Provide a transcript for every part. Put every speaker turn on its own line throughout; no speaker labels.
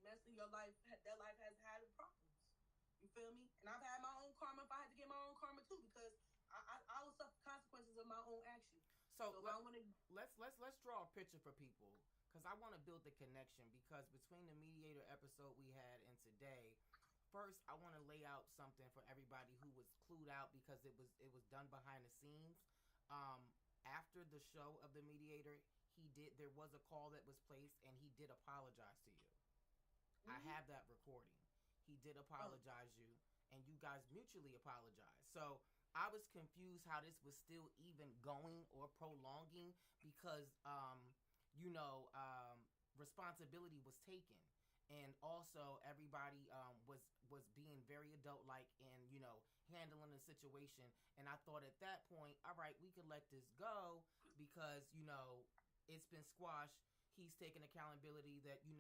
messing your life, their life has had problems. You feel me? And I've had my own karma if I had to get my own karma too, because I will suffer consequences of my own actions.
So
If I want to,
let's draw a picture for people, because I want to build the connection, because between the mediator episode we had and today, first I want to lay out something for everybody who was clued out, because it was done behind the scenes. After the show of the mediator, there was a call that was placed, and he did apologize to you. I have that recording. He did apologize you, and you guys mutually apologized. So I was confused how this was still even going or prolonging, because responsibility was taken, and also everybody was being very adult like, and handling the situation. And I thought at that point, all right, we could let this go, because it's been squashed. He's taking accountability that he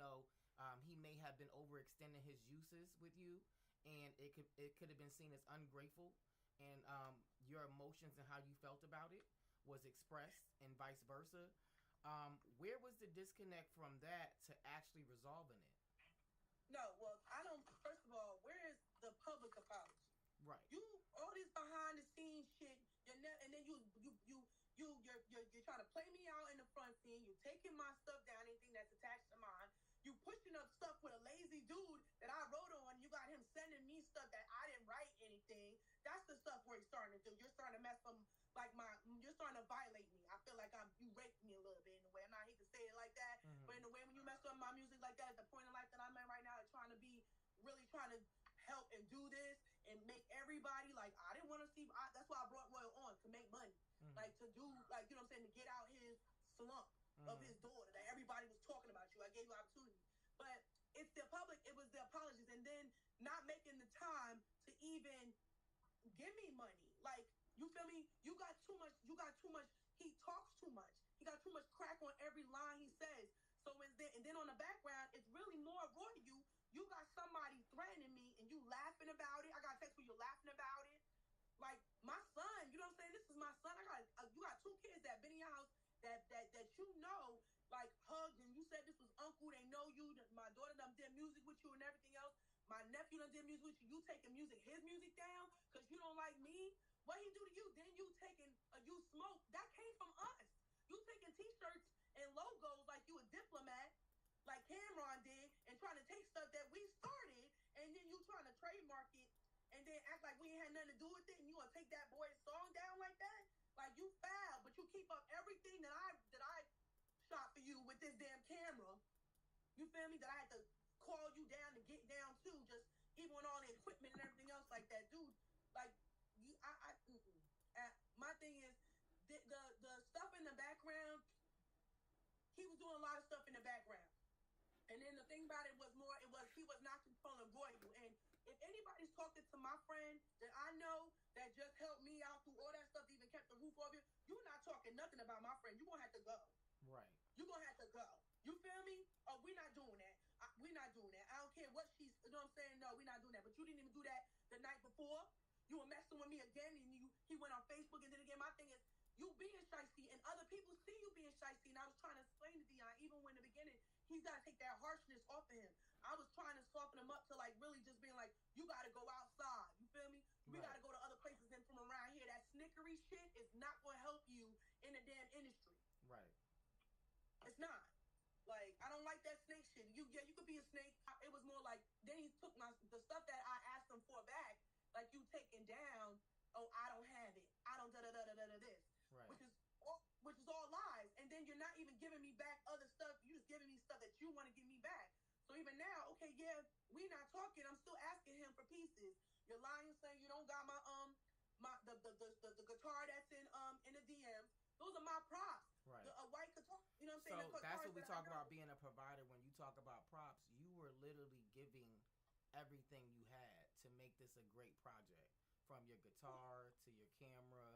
may have been overextending his uses with you, and it could have been seen as ungrateful, and your emotions and how you felt about it was expressed, and vice versa. Where was the disconnect from that to actually resolving it?
no, well, I don't. First of all, where is the public apology?
Right.
You all this behind the scenes shit, and then you're trying to play me out in the front scene. You're taking my stuff down, anything that's attached to mine. You pushing up stuff with a lazy dude that I wrote on. You got him sending me stuff that I didn't write anything. That's the stuff where he's starting to do. You're starting to mess up you're starting to violate me. I feel like you raped me a little bit in a way. I hate to say it like that, but in a way when you mess up my music like that, at the point in life that I'm in right now, really trying to help and do this and make everybody like, I didn't want to see. That's why I brought Royal on, to make money, like to do, like, you know what I'm saying, to get out his slump of his daughter that everybody was talking about you. I gave you opportunity, but it's the public. It was the apologies, and then not making the time to even give me money. Like, you feel me? You got too much. He talks too much. He got too much crack on every line he says. So and then on the background, it's really more of Roy. You got somebody threatening me, and you laughing about it. I got a text where you're laughing about it. Like, my son, you know what I'm saying? This is my son. You got two kids that been in your house that like, hugged, and you said this was uncle. They know you. My daughter done did music with you and everything else. My nephew done did music with you. You taking his music down because you don't like me. What he do to you? Then you taking you smoke. That came from us. You taking T-shirts and logos like you a diplomat, like Cameron did, and trying to take stuff that we started, and then you trying to trademark it, and then act like we ain't had nothing to do with it, and you gonna take that boy's song down like that? Like, you foul, but you keep up everything that I shot for you with this damn camera. You feel me? That I had to call you down to get down too, just even with all the equipment and everything else like that, dude. Like, my thing is the stuff in the background. He was doing a lot of stuff in the background, and then the thing about it was he was not controlling Royal. And if anybody's talking to my friend that I know that just helped me out through all that stuff, even kept the roof over you, you're not talking nothing about my friend. You're gonna have to go.
Right.
You're gonna have to go. You feel me? Oh, we're not doing that. We're not doing that. I don't care what she's, you know what I'm saying? No, we're not doing that. But you didn't even do that the night before. You were messing with me again, and he went on Facebook and did it again. My thing is, you being shiesty, and other people see you being shiesty. And I was trying to explain to Dion, even when in the beginning, he's got to take that harshness off of him. I was trying to soften him up to, like, really just being like, you got to go outside. You feel me? We got to go to other places. And from around here, that snickery shit is not going to help you in the damn industry.
Right.
It's not. Like, I don't like that snake shit. You could be a snake. It was more like, then he took the stuff that I asked him for back, like, you taking down, oh, I don't have it. I don't da-da-da-da-da-da this.
Right.
Which is all lies. And then you're not even giving me back other stuff. You're just giving me stuff that you want to give me back. So even now, okay, yeah, we not talking. I'm still asking him for pieces. You're lying, saying you don't got the guitar that's in the DMs. Those are my props.
Right.
A white guitar, you know what I'm saying?
So that's what we talk about being a provider. When you talk about props, you were literally giving everything you had to make this a great project. From your guitar to your camera.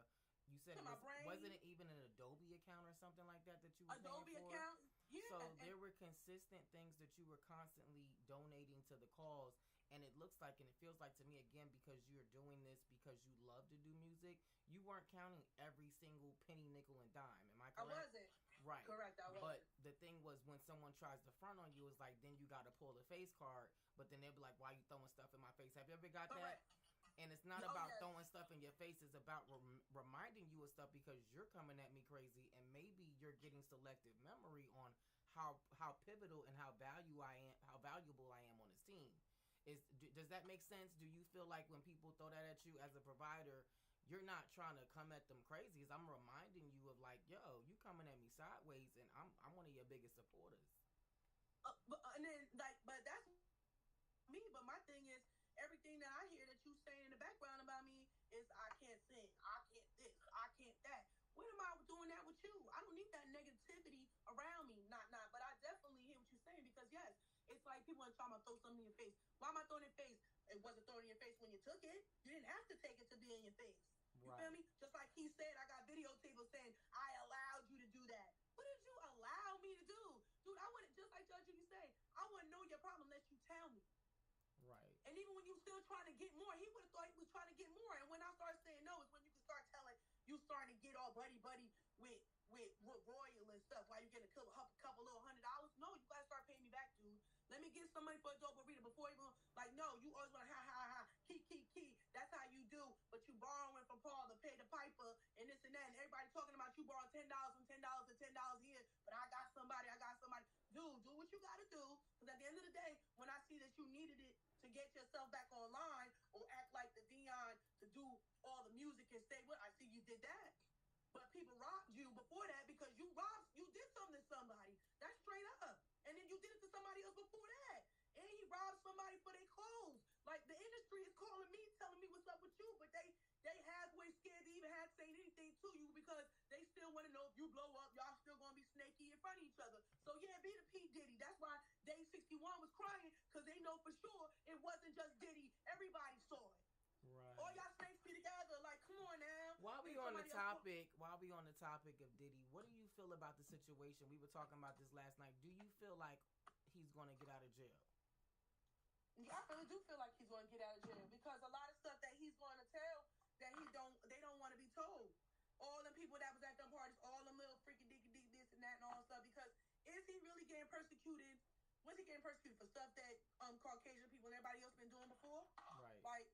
You said wasn't it even an Adobe account or something like that you were
Adobe
paying for?
Account? Yeah.
So there were consistent things that you were constantly donating to the cause, and it looks like, and it feels like to me, again, because you're doing this because you love to do music, you weren't counting every single penny, nickel, and dime. Am I correct?
I wasn't.
Right.
Correct. I was.
But the thing was, when someone tries to front on you, it's like then you got to pull the face card. But then they'll be like, "Why you throwing stuff in my face?" Have you ever got
Correct.
that? And it's not
Oh,
about
yes.
throwing stuff in your face. It's about reminding you of stuff because you're coming at me crazy, and maybe you're getting selective memory on how pivotal and how valuable I am on this team. Does that make sense? Do you feel like when people throw that at you as a provider, you're not trying to come at them crazy? I'm reminding you of like, yo, you coming at me sideways, and I'm one of your biggest supporters.
And then but that's me. But my thing is, everything that I hear that you saying in the background about me is I can't sing, I can't this, I can't that. When am I doing that with you? I don't need that negativity around me. Not. But I definitely hear what you're saying because yes, it's like people are trying to throw something in your face. Why am I throwing it in your face? It wasn't thrown in your face when you took it. You didn't have to take it to be in your face. You
Right.
feel me? Just like he said, I got videotapes saying I allowed you to do that. What did you allow me to do, dude? I wouldn't, just like Judge Judy said, I wouldn't know your problem unless you tell me.
Right.
And even when you still trying to get more, he would have thought he was trying to get more. And when I started saying no, is when you can start telling you starting to get all buddy with Royal and stuff. Why you getting a couple little $100? No, you gotta start paying me back, dude. Let me get some money for a dope burrito before even like no. You always want to ha. Key. That's how you do. But you borrowing from Paul to pay the piper and this and that. And everybody talking about you borrowing $10 from $10 to $10 here. But I got somebody. Dude, do what you gotta do. Because at the end of the day, when I see that you needed it to get yourself back online or act like the Dion to do all the music and stay with, I see you did that. But people robbed you before that because you did something to somebody. That's straight up. And then you did it to somebody else before that. And he robbed somebody for their clothes. Like the industry is calling me, telling me what's up with you, but they halfway scared to even have to say anything to you because they still want to know if you blow up, y'all still gonna be snaky in front of each other. So yeah, be the P. Diddy. That's why Day 61 was crying, because they know for sure it wasn't just Diddy. Everybody saw it.
Right.
All y'all snakes be together. Like, come on now.
While we on the topic of Diddy, what do you feel about the situation? We were talking about this last night. Do you feel like he's going to get out of jail?
Yeah, I really do feel like he's going to get out of jail because a lot of stuff that he's going to tell that they don't want to be told. All them people that was at them parties, all them little freaking dicky this and that and all stuff. Because is he really getting persecuted? Was he getting persecuted for stuff that Caucasian people and everybody else been doing before?
Right.
Like,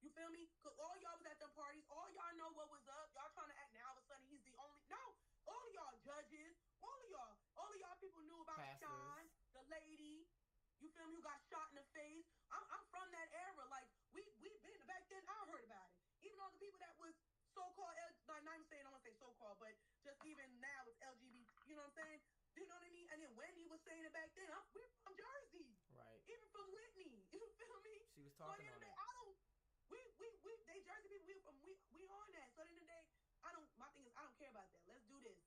you feel me? Because all y'all was at them parties. All y'all know what was up. Y'all trying to act now all of a sudden he's the only. No. All of y'all judges. All of y'all people knew about
Pastors.
Sean, the lady. You feel me? Who got shot in the face. I'm from that era. Like, we been back then. I heard about it. Even all the people that was so-called, not even saying, I don't want to say so-called, but just even now it's LGBT. You know what I'm saying? Do you know what I mean? And then Wendy was saying it back then. We're from Jersey.
Right.
Even from Whitney. You feel me?
She was talking on it.
They Jersey people, we on that. So at the end of the day, my thing is, I don't care about that. Let's do this.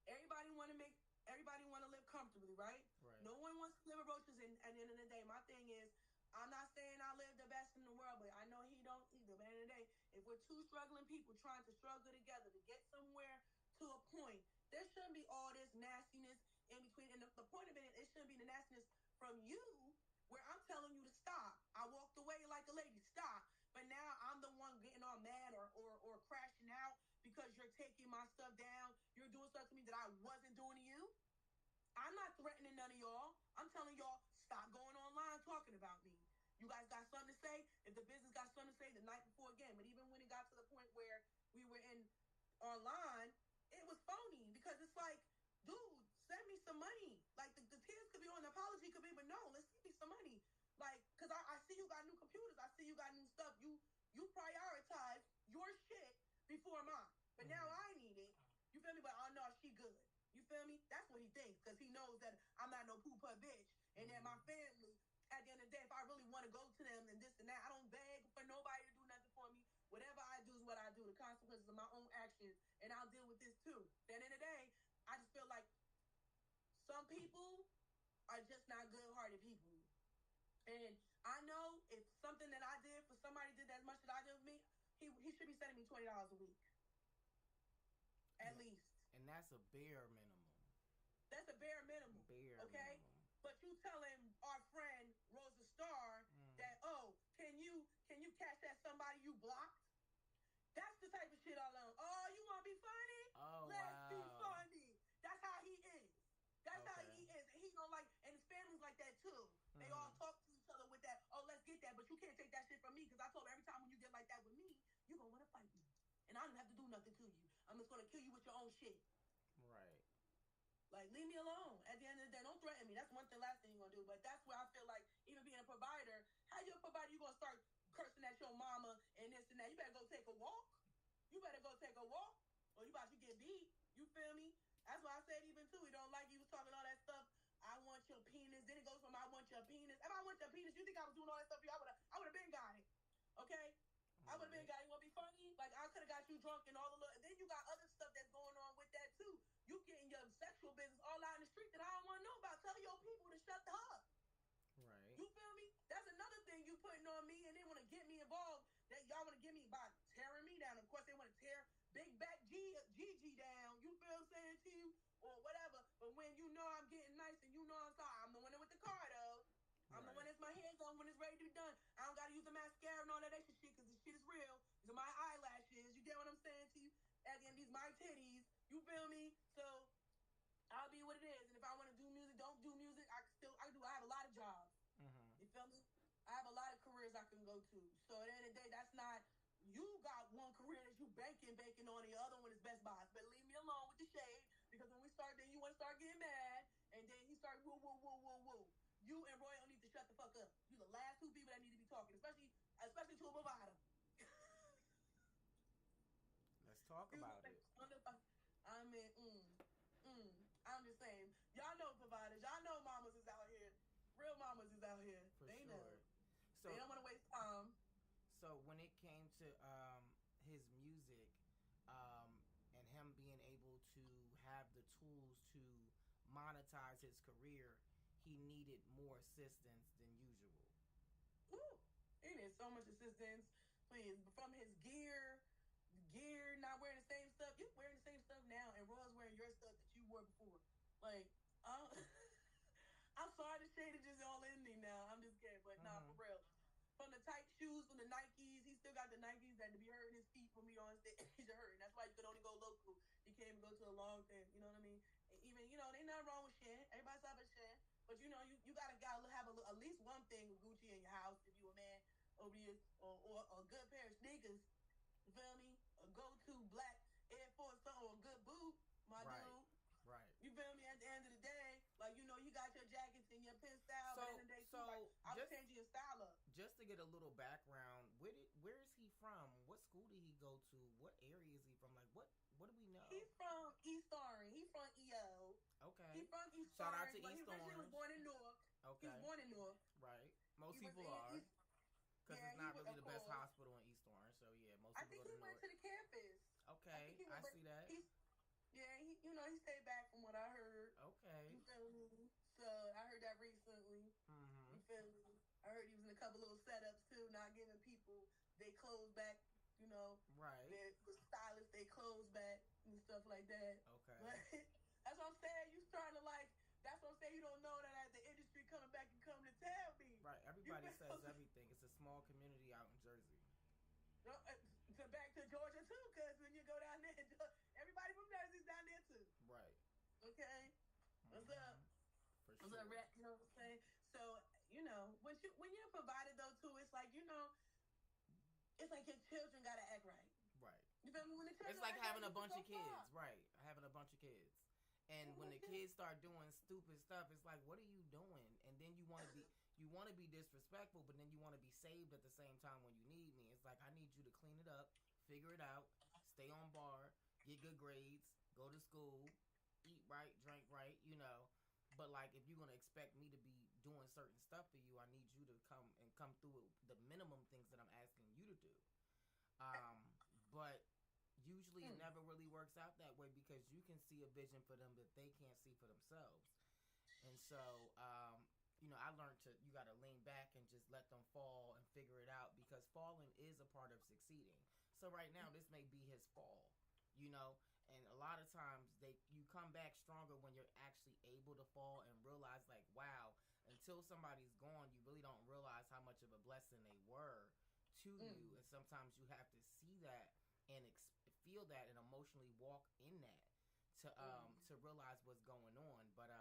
Everybody want to live comfortably, right?
Right.
No one wants to live with roaches. And at the end of the day, my thing is, I'm not saying I live the best in the world, but I know he don't either. But at the end of the day, if we're two struggling people trying to struggle together to get somewhere to a point, there shouldn't be all this nastiness in between. And the point of it shouldn't be the nastiness from you, where I'm telling you to stop. I walked away like a lady, stop. But now I'm the one getting all mad or crashing out because you're taking my stuff down. You're doing stuff to me that I wasn't doing to you. I'm not threatening none of y'all. I'm telling y'all, stop going online talking about me. You guys got something to say? If the business got something to say, the night before again. But even when it got to the point where we were in online, it was phony because it's like, dude, send me some money. Like, the tears could be on, the apology could be, but no, let's send me some money. Like, because I see you got new computers. I see you got new stuff. You prioritize your shit before mine. But now I need it. You feel me? But I know she good. You feel me? That's what he thinks, because he knows that I'm not no poo-put bitch. And then my family, at the end of the day, if I really want to go to them and this and that, I don't beg for nobody to do nothing for me. Whatever I do is what I do. The consequences of my own actions. And I'll deal with this too. At the end of the day, I just feel like some people are just not good-hearted people. And I know if something that I did for somebody did as much as I did with me, he should be sending me $20 a week. At least.
And that's a bare minimum.
That's a bare minimum. Okay? Minimum. But you telling our friend Rosa Starr that, can you catch that somebody you blocked? That's the type of shit I love. Oh, you want to be funny?
Oh,
Let's be funny. I don't have to do nothing to you. I'm just gonna kill you with your own shit.
Right.
Like, leave me alone. At the end of the day, don't threaten me. That's one thing, last thing you're gonna do. But that's where I feel like, even being a provider, how you a provider, you gonna start cursing at your mama and this and that. You better go take a walk. You better go take a walk, or you about to get beat. You feel me? That's why I said even too. He don't like you was talking all that stuff. I want your penis. Then it goes from I want your penis. If I want your penis, you think I was doing all that stuff for you? I would have been got it. Okay? I would have been got it. You want to be funny? Like, I could have got you drunk and all the little. And then you got other stuff that's going on with that too. You getting your sexual business all out in the street that I don't want to know about. Tell your people to shut the up.
Right.
You feel me? That's another thing you putting on me, and they want to get me involved. That y'all want to get me by tearing me down. Of course, they want to tear Big Back Gigi down. You feel what I'm saying to you? Or whatever. But when you know I'm getting nice and you know I'm sorry, I'm the one with the car, though. I'm the one that's my hands on when it's ready to be done. I don't got to use the mascara and all that extra shit because this shit is real. These are my eyelashes. You get what I'm saying to you? Again, these my titties. You feel me? So I'll be what it is. And if I want to do music, don't do music. I have a lot of jobs.
Mm-hmm.
You feel me? I have a lot of careers I can go to. So at the end of the day, that's not, you got one career that you banking on, and the other one is Best Buy. But leave me alone with the shade, because when we start, then you want to start getting mad, and then he start woo, woo, woo, woo, woo. You and Roy don't need to shut the fuck up. You the last two people that need to be talking, especially to a provider.
Let's talk about it.
I mean, I'm just saying, y'all know providers, y'all know mamas is out here. Real mamas is out here.
For
they
sure.
know.
So
they don't want to waste time.
So when it came to his music, and him being able to have the tools to monetize his career, he needed more assistance than usual.
Ooh, he needs so much assistance. Please, from his gear, not wearing the same stuff. You wearing the same stuff now, and Roy's wearing your stuff that you wore before. Like, I'm sorry to say it just all in me now. I'm just kidding, but nah, for real. From the tight shoes, from the Nikes, he still got the Nikes that to be hurting his feet when we on stage are hurting. That's why you could only go local. You can't even go to a long thing. You know what I mean? And even, ain't nothing wrong with shit. Everybody's up at shit. But you gotta have at least one thing with Gucci in your house if you a man over here, or a good pair of sneakers. You feel me? A go-to black Air Force or a good boot, my dude.
Right.
You feel me? At the end of the day, like, you got your jackets and your pin style, but at the end of the day, I'm changing your style up.
Just to get a little background, where is he from? What school did he go to? What area is he from? Like, what do we know?
He's from East Orange. He's from EO.
Okay.
He's from East
Shout
Orange.
out to East Orange.
He was born in Newark.
Okay.
He was born in Newark.
Right. Most people are. Because it's not really the best hospital in East Orange. So, yeah, most people go to Newark. I think he went
to the campus.
Okay. I see that.
Yeah, he stayed back from what I heard.
Okay.
You feel me? So I heard that recently.
Mm-hmm.
You feel me? I heard he was in a couple little setups too, not giving people they clothes back.
Right.
The stylists they clothes back and stuff like that.
Okay.
But that's what I'm saying. You starting to like. That's what I'm saying. You don't know that as the industry coming back and coming to tell me.
Right. Everybody says everything. It's a small community out in Jersey.
Back to Georgia too, because when you go down there, everybody from Jersey's down there too.
Right.
Okay. What's up?
For
What's
sure.
up, Rat? You know what I'm saying? So when you're provided though too, it's like it's like your children gotta act right.
Right.
You feel me? When the children
it's like having
right,
a bunch of kids, right? Having a bunch of kids. And when the kids start doing stupid stuff, it's like, what are you doing? And then you want to be disrespectful, but then you want to be saved at the same time when you need me. It's like, I need you to clean it up, figure it out, stay on bar, get good grades, go to school, eat right, drink right, But like, if you're gonna expect me to be doing certain stuff for you, I need you to come through with the minimum things that I'm asking you to do. But usually it never really works out that way, because you can see a vision for them that they can't see for themselves. And so, I learned you got to lean back and just let them fall and figure it out, because falling is a part of succeeding. So right now, this may be his fall, and a lot of times you come back stronger when you're actually able to fall and realize, like, wow, until somebody's gone, you really don't realize how much of a blessing they were to you. And sometimes you have to see that and feel that and emotionally walk in that to realize what's going on. But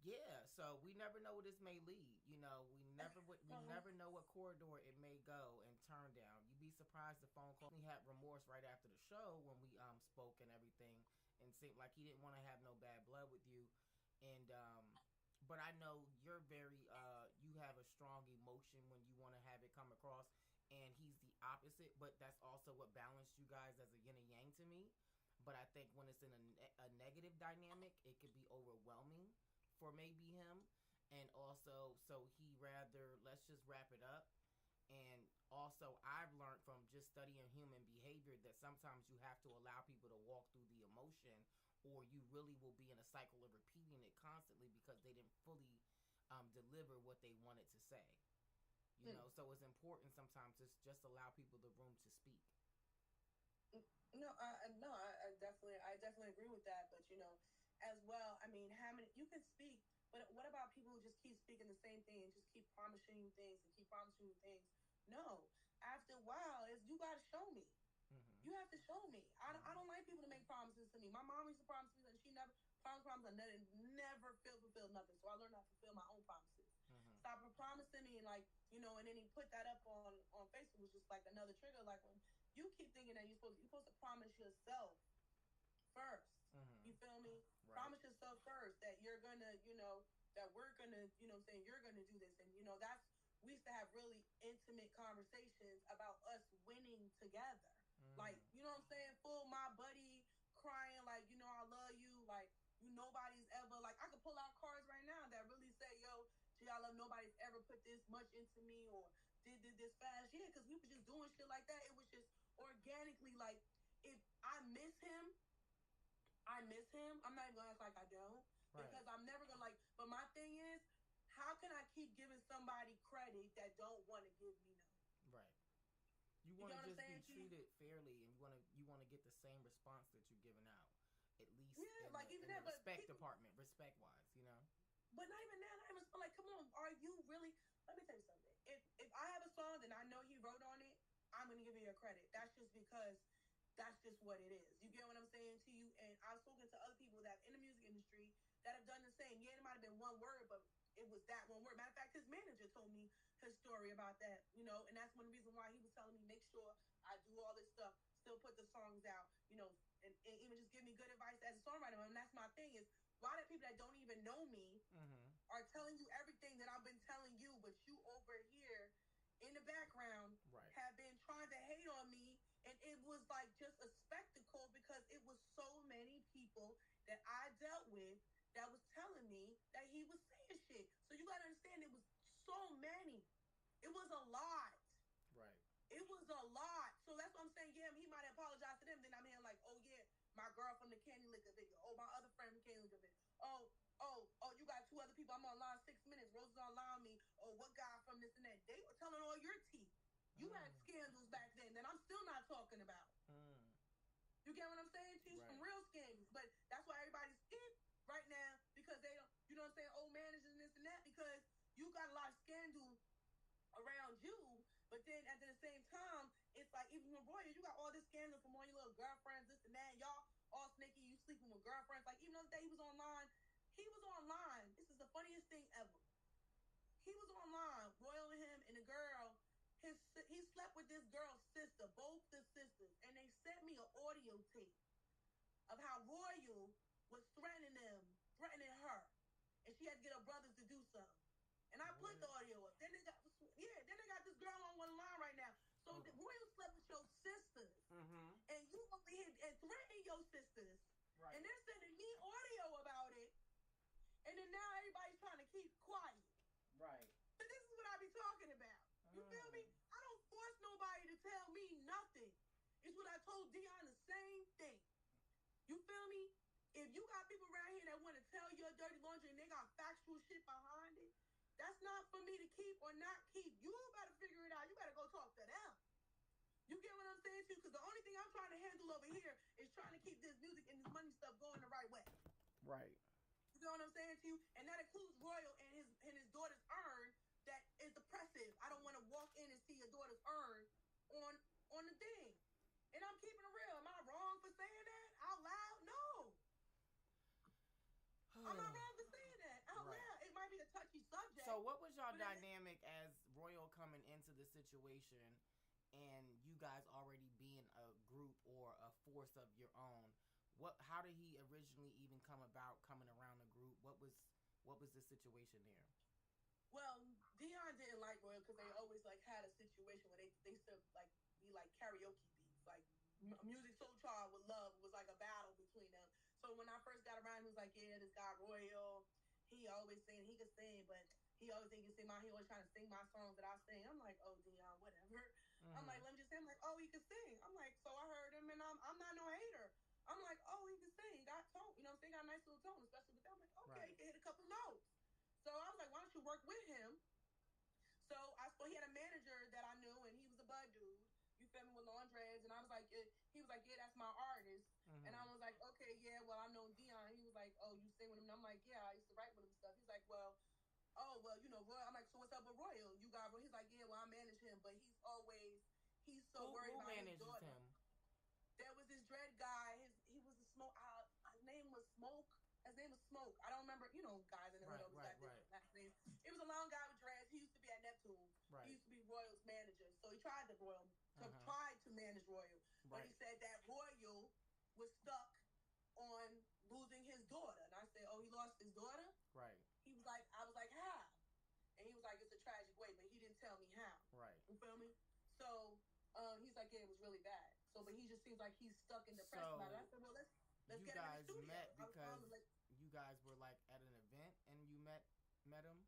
yeah, so we never know where this may lead. we never know what corridor it may go and turn down. You'd be surprised the phone call. He had remorse right after the show when we spoke and everything, and seemed like he didn't want to have no bad blood with you. And but I know you're very you have a strong emotion when you want to have it come across, and he's the opposite. But that's also what balanced you guys as a yin and yang to me. But I think when it's in a negative dynamic, it could be overwhelming for maybe him. And also, so he rather, let's just wrap it up. And also, I've learned from just studying human behavior that sometimes you have to allow people to walk through the emotion, or you really will be in a cycle of repeating it constantly because they didn't fully deliver what they wanted to say. So it's important sometimes to just allow people the room to speak.
I definitely agree with that. But as well, I mean, how many you can speak, but what about people who just keep speaking the same thing and just keep promising you things and keep promising you things? No, after a while, is you got to show me.
Mm-hmm.
You have to show me. I don't like people to make promises to me. My mom used to promise me that she never promised and never fulfilled nothing. So I learned how to fulfill my own promises.
Mm-hmm.
Stop promising me, like and then he put that up on Facebook, was just like another trigger. Like when you keep thinking that you're supposed to promise yourself first.
Mm-hmm.
You feel me?
Right.
Promise yourself first that you're gonna, that we're gonna, saying you're gonna do this, and that's we used to have really intimate conversations about us winning together. Like, what I'm saying? Full my buddy crying, like, I love you, like, nobody's ever, like, I could pull out cards right now that really say, yo, gee, I love nobody's ever put this much into me or did this fast. Yeah, because we were just doing shit like that. It was just organically, like, if I miss him, I'm not even gonna act like I don't.
Right.
Because I'm never gonna, like, but my thing is, how can I keep giving somebody credit that don't want to give me none?
Right. You want to just be treated fairly, and you want to get the same response that you're giving out, at least in the respect department, respect wise,
But not even that. I even like, come on, are you really? Let me tell you something. If I have a song and I know he wrote on it, I'm gonna give you your credit. That's just because that's just what it is. You get what I'm saying to you? And I've spoken to other people that in the music industry that have done the same. Yeah, it might have been one word, but it was that one word. Matter of fact, his manager told me his story about that, and that's one reason why he was telling me, make sure I do all this stuff, still put the songs out, and even just give me good advice as a songwriter. And that's my thing is, why do people that don't even know me are telling you everything that I've been telling you, but you over here in the background have been trying to hate on me, and it was like just a spectacle because it was so many people that I dealt with that was telling me that he was saying shit. So you gotta understand, it was so many. It was a lot.
Right.
It was a lot. So that's what I'm saying. Yeah, he might apologize to them. Then I'm hearing like, oh yeah, my girl from the Candy Liquor video. Oh, my other friend from Candy Liquor video. Oh, you got two other people. I'm online 6 minutes. Rose is online me. Oh, what guy from this and that? They were telling all your tea. You had scandals back then that I'm still not talking about. You get what I'm saying? To you, some real scandals. But that's why everybody's scared right now because they don't, you know what I'm saying? Old managers and this and that because you got a lot of scandal around you. But then at the same time, it's like even with Royal, you got all this scandal from all your little girlfriends, this and that. Y'all all sneaky, you sleeping with girlfriends. Like even the other day he was online. This is the funniest thing ever. He was online, Royal and him and the girl. He slept with this girl's sister, both the sisters, and they sent me an audio tape of how Royal was threatening her, and she had to get her brothers to do something. And I put the audio up. Then they got this girl on one line right now. So Royal slept with your sisters, and you over here and threatening your sisters, and they're sending me audio about it, and then now everybody's trying to keep quiet.
Right.
But this is what I be talking about. You feel me? I don't force nobody to tell me nothing. It's what I told Dion, the same thing. You feel me? If you got people around here that want to tell your dirty laundry and they got factual shit behind it, that's not for me to keep or not keep. You better figure it out. You better go talk to them. You get what I'm saying too? Because the only thing I'm trying to handle over here is trying to keep this music and this money stuff going the right way.
Right.
You know what I'm saying to you? And that includes Royal and his daughter's urn that is oppressive. I don't want to walk in and see your daughter's urn on the thing. And I'm keeping it real. Am I wrong for saying that out loud? No. I'm not wrong for saying that out loud. It might be a touchy subject.
So what was was y'all dynamic as Royal coming into the situation, and you guys already being a group or a force of your own? How did he originally even come about coming around the group? What was the situation there?
Well, Dion didn't like Royal because they always like had a situation where they used to like be like karaoke beats, like Music Soul Child with Love was like a battle between them. So when I first got around, he was like, yeah, this guy Royal, he always saying he could sing, but he always think he can sing he always trying to sing my songs that I sing. I'm like, oh Dion, whatever. Mm-hmm. I'm like, let me just say, I'm like, oh, he can sing. I'm like, so I heard him, and I'm not no hater. I'm like, oh, he can sing. Got tone, you know what I'm saying? Got a nice little tone, especially with that. I'm like, okay, right. He can hit a couple notes. So I was like, why don't you work with him? So he had a manager that I knew, and he was a bud dude. You feel me, with long dreads, and I was like, he was like, yeah, that's my artist. Mm-hmm. And I was like, okay, yeah, well, I know Dion. He was like, oh, you sing with him? And I'm like, yeah, I used to write with him and stuff. He's like, well, you know, Royal. I'm like, so what's up with Royal? You got Royal? He's like, yeah, well, I manage him, but he's so worried about his daughter. Him? There was this dread guy. He was a smoke. His name was Smoke. His name was Smoke. I don't remember. You know, guys in the hood always got different last names. It was a long guy with dreads. He used to be at Neptune. Right. He used to be Royal's manager. So he tried to tried to manage Royal, but he said that Royal was stuck on losing his daughter. And I said, oh, he lost his daughter? Right. He was like, I was like, how? And he was like, it's a tragic way, but he didn't tell me how. Right. You feel me? So he's like, yeah, it was really bad. So, but he just seems like he's stuck in depression about it. I said, well, let's get him in the studio. Met because you guys were like at an event and you met him?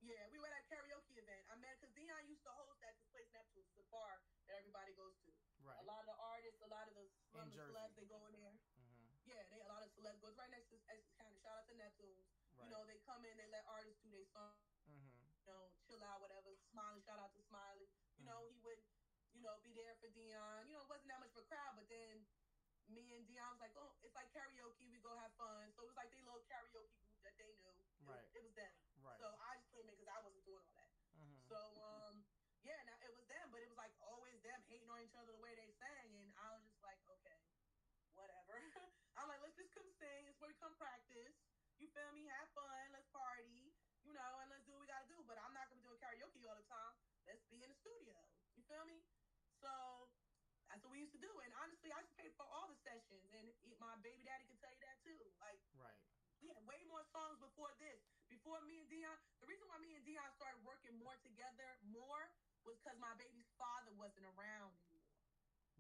Yeah, we were at a karaoke event. I met because Dion used to host at this place, Neptune. It's a bar that everybody goes to. Right. A lot of the artists, a lot of the celebs, they go in there. Mm-hmm. Yeah, a lot of celebs go. It's right next to Essex County. Shout out to Neptune's. Right. You know, they come in, they let artists do their song. Mm-hmm. You know, chill out, whatever. Smiley, shout out to Smiley. You know, he would, you know, be there for Dion. You know, it wasn't that much of a crowd, but then me and Dion was like, oh, it's like karaoke. We go have fun. So it was like their little karaoke group that they knew. It was them. Right. So I just came in because I wasn't doing all that. Mm-hmm. So, yeah, now it was them, but it was like always them hating on each other the way they sang. And I was just like, okay, whatever. I'm like, let's just come sing. It's where we come practice. You feel me? Have fun. Let's party. You know, and let's do what we got to do. But I'm not going to be doing karaoke all the time. Let's be in the studio. You feel me? So that's what we used to do. And honestly, I used to pay for all the sessions. And my baby daddy could tell you that too. Like, right. We had way more songs before this. Before me and Dion, the reason why me and Dion started working more together was because my baby's father wasn't around anymore.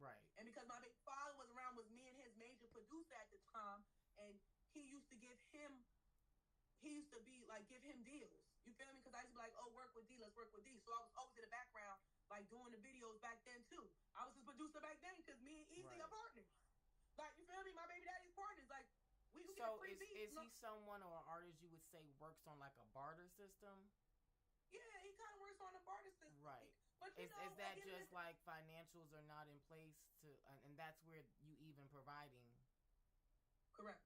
Right. And because my baby's father was around was me and his major producer at the time. And he used to give him deals. You feel me? Because I used to be like, oh, work with D, let's work with D. So I was always in the background, like doing the videos back then too. I was his producer back then because me and Easy are partners. Like, you feel me? My baby daddy's partners. Like, we can get free beats. So is he someone or an artist you would say works on like a barter system? Yeah, he kind of works on a barter system. Right. But is that just like financials are not in place and that's where you even providing? Correct.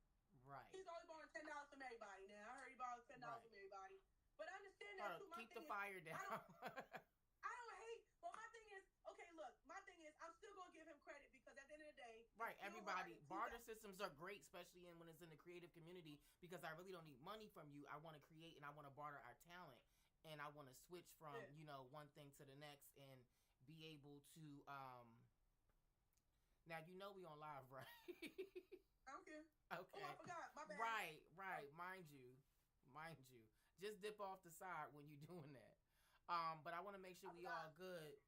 Right. He's only borrowing $10 from everybody now. I heard he borrowed $10 from everybody. But I understand that too. Keep the fire down. I don't hate. Well, my thing is, okay, look, my thing is, I'm still going to give him credit because at the end of the day, right, everybody, barter systems are great, especially when it's in the creative community, because I really don't need money from you. I want to create and I want to barter our talent. And I want to switch from, you know, one thing to the next and be able to, now, you know we on live, right? I don't care. Okay. Oh, I forgot. My bad. Right. Mind you. Just dip off the side when you're doing that. But I want to make sure we all good.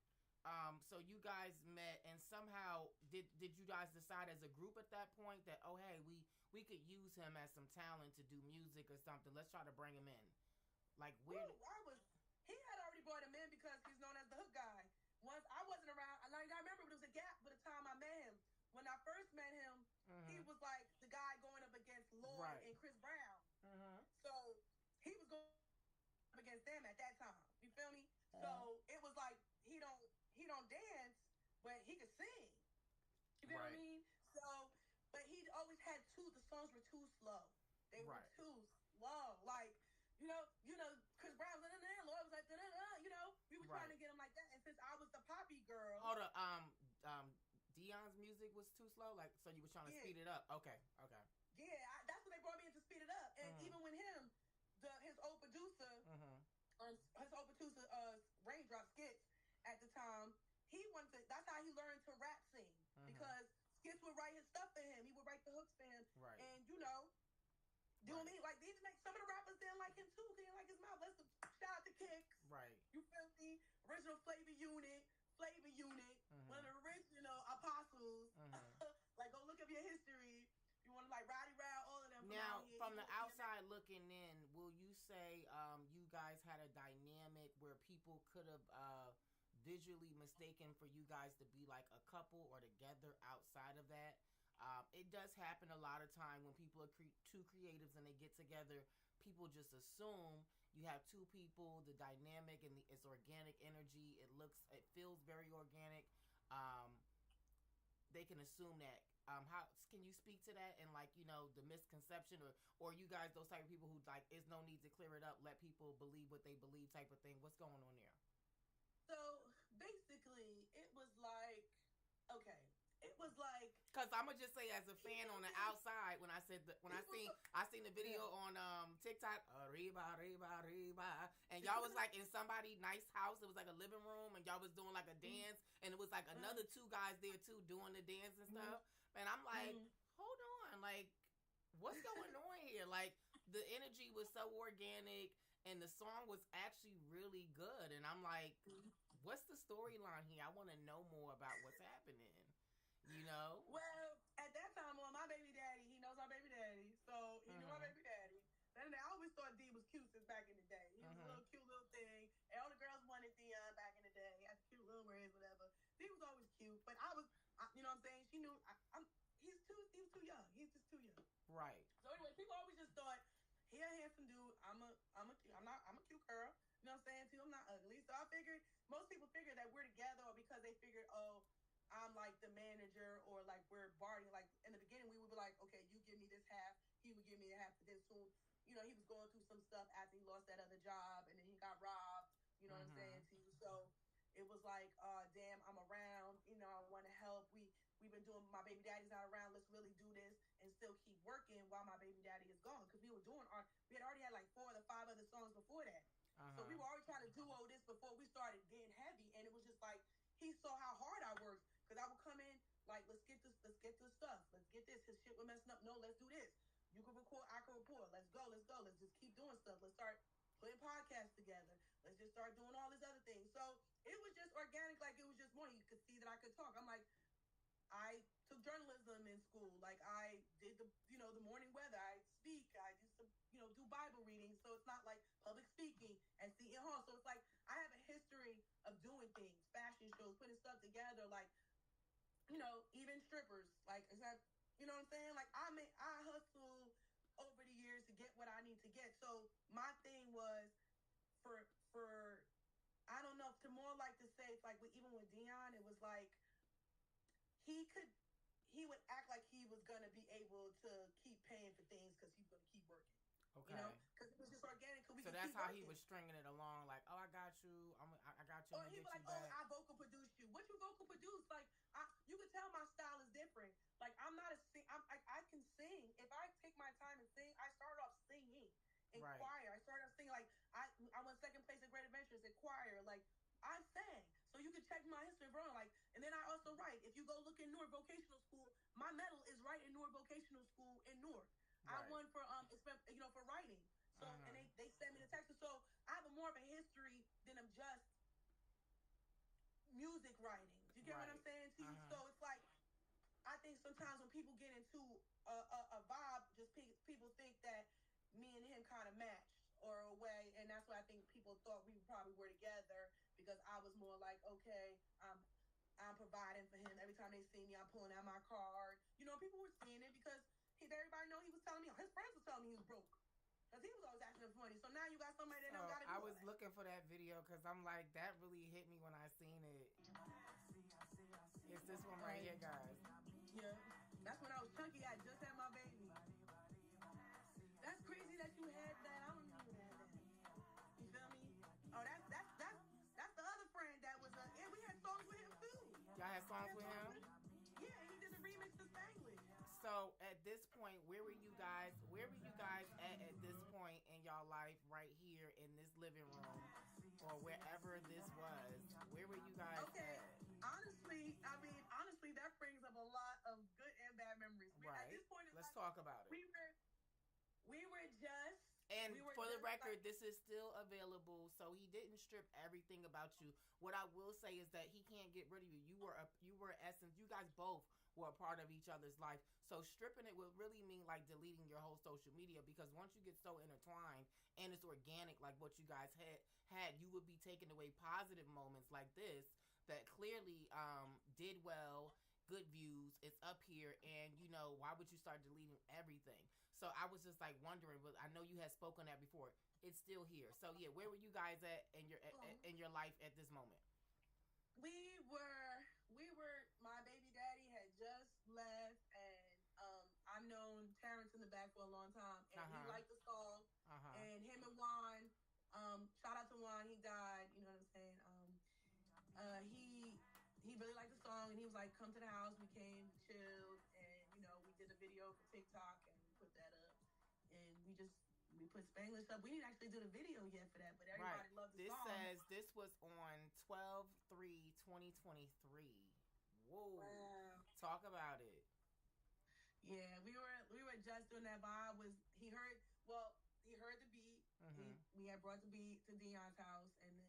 So you guys met, and somehow did you guys decide as a group at that point that, oh, hey, we could use him as some talent to do music or something. Let's try to bring him in. Like, where? He had already brought him in because he's known as the hook guy. Once I wasn't around, I remember there was a gap by the time I met him. When I first met him, he was like the guy going up against Lloyd and Chris Brown. So he was going up against them at that time. You feel me? So it was like he don't dance, but he could sing. You feel what I mean? So, but he always had the songs were too slow. They were too slow. Like, you know, Chris Brown was Lloyd was like, you know, we were trying to get him like that. And since I was the poppy girl. Hold on, Dion's music was too slow? Like, so you were trying to speed it up? Okay. Yeah, that's when they brought me in to speed it up. And even when his old producer, time, he wanted to, that's how he learned to rap sing. Because Skits would write his stuff for him. He would write the hooks for him.
Right.
And, you know, do me like these make some of the rappers didn't like him too. They didn't like his mouth. Let's shout out to Kicks.
Right.
You feel me? Original Flavor Unit, one of the original apostles. Like go look up your history. You want to like Roddy Round, all of them.
Now, from the outside looking in, will you say you guys had a dynamic where people could have visually mistaken for you guys to be like a couple or together outside of that? It does happen a lot of time when people are two creatives and they get together. People just assume you have two people, the dynamic and it's organic energy. It feels very organic. They can assume that. How can you speak to that and like the misconception or you guys those type of people who like is no need to clear it up, let people believe what they believe type of thing? What's going on there?
So basically, it was like okay. It was like
because I'm gonna just say as a fan on the outside when I seen the video on TikTok Arriba and y'all was like in somebody's nice house. It was like a living room and y'all was doing like a dance and it was like another two guys there too doing the dance and stuff. And I'm like, hold on, like what's going on here? Like the energy was so organic and the song was actually really good. And I'm like, what's the storyline here? I want to know more about what's happening. You know?
Well, at that time, my baby daddy, he knows our baby daddy. So, he knew my baby daddy. Then I always thought D was cute since back in the day. He was a little cute little thing. And all the girls wanted Dion back in the day. Had cute little braids, whatever. D was always cute. But you know what I'm saying? She knew, he was too young. He's just too young.
Right.
So anyway, people always just thought, he a handsome dude. I'm a cute girl. You know what I'm saying? Too, I'm not ugly. So I figured, most people figure that we're together or because they figured, oh, I'm like the manager or like we're bartering. Like in the beginning, we would be like, okay, you give me this half. He would give me the half for this. So, he was going through some stuff after he lost that other job and then he got robbed. You know what I'm saying to you? So it was like, damn, I'm around. I want to help. We've been doing, my baby daddy's not around. Let's really do this and still keep working while my baby daddy is gone. Because we had already had like 4 or 5 other songs before that. So we were already trying to duo this before we started getting heavy. And it was just like, he saw how hard I worked. Because I would come in, like, let's get this stuff. Let's get this. His shit was messing up. No, let's do this. You can record, I can report. Let's go. Let's just keep doing stuff. Let's start putting podcasts together. Let's just start doing all these other things. So it was just organic, like it was just more. You could see that I could talk. I'm like, I took journalism in school. Like I did the morning weather. I speak. I used to, do Bible reading. So it's not like public speaking at Seton Hall. So it's like I have a history of doing things, fashion shows, putting stuff together, like, even strippers, like, is that, you know what I'm saying? Like, I hustle over the years to get what I need to get. So my thing was for I don't know, to more like to say, it's like even with Dion, it was like he would act like he was going to be able to keep paying for things because he's going to keep working.
Okay.
Because it was just organic. So
that's how he was stringing it along. Like, oh, I got you. I got you.
Or he was like, oh, I vocal produced you. What you vocal produce? Like, you can tell my style is different. Like, I'm not a sing. I can sing. If I take my time and sing, I started off singing in choir. I started off singing. Like, I went second place at Great Adventures in choir. Like, I sang. So you can check my history, bro. Like, and then I also write. If you go look in Newark Vocational School, my medal is right in Newark Vocational School in Newark. Right. I won for for writing. So and they sent me to Texas. So I have more of a history than of just music writing. You get what I'm saying to you? So it's like I think sometimes when people get into a vibe, just people think that me and him kind of matched or a way, and that's why I think people thought we probably were together because I was more like, okay, I'm providing for him every time they see me. I'm pulling out my card. People were seeing it because. Everybody know he was telling me, his friends were telling me he was broke. Because he was always acting funny. So now you got somebody that don't got to do
I was looking for that video because I'm like, that really hit me when I seen it. It's this one right here, guys.
Yeah. That's when I was chunky. I just had my baby. That's crazy that you had that. I don't even have that. You feel me? Oh, that's the other friend that was, and we had songs with him too.
Y'all had songs with him?
Yeah, he did the remix to Spanglish.
So at this point, where were you guys at this point in y'all life right here in this living room or wherever this was? Where were you guys
Okay.
had?
Honestly, that brings up a lot of good and bad memories. At
Right.
this point in
Let's
life,
talk about it.
we were we were just
And
we were
for the
just like,
record, this is still available, so he didn't strip everything about you. What I will say is that he can't get rid of you. You were essence. You guys both were a part of each other's life. So stripping it would really mean like deleting your whole social media, because once you get so intertwined and it's organic, like what you guys had, you would be taking away positive moments like this that clearly did well, good views, it's up here, and why would you start deleting everything? So I was just like wondering, but I know you had spoken that before. It's still here. So yeah, where were you guys at in your life at this moment?
we were my baby daddy had just left, and I've known Terrence in the back for a long time, and he
Uh-huh.
liked the song.
Uh-huh.
And him and Juan, shout out to Juan, he died, you know what I'm saying. He really liked the song, and he was like, come to the house. We came, chilled, and we did a video for TikTok, and we put that up, and we put Spanglish up. We didn't actually do the video yet for that, but
Right.
everybody loved the
This
song.
says this was on 12/3/2023. Whoa.
Wow.
Talk about it.
Yeah, we were just doing that. Vibe was he heard the beat.
Mm-hmm.
We had brought the beat to Dion's house, and then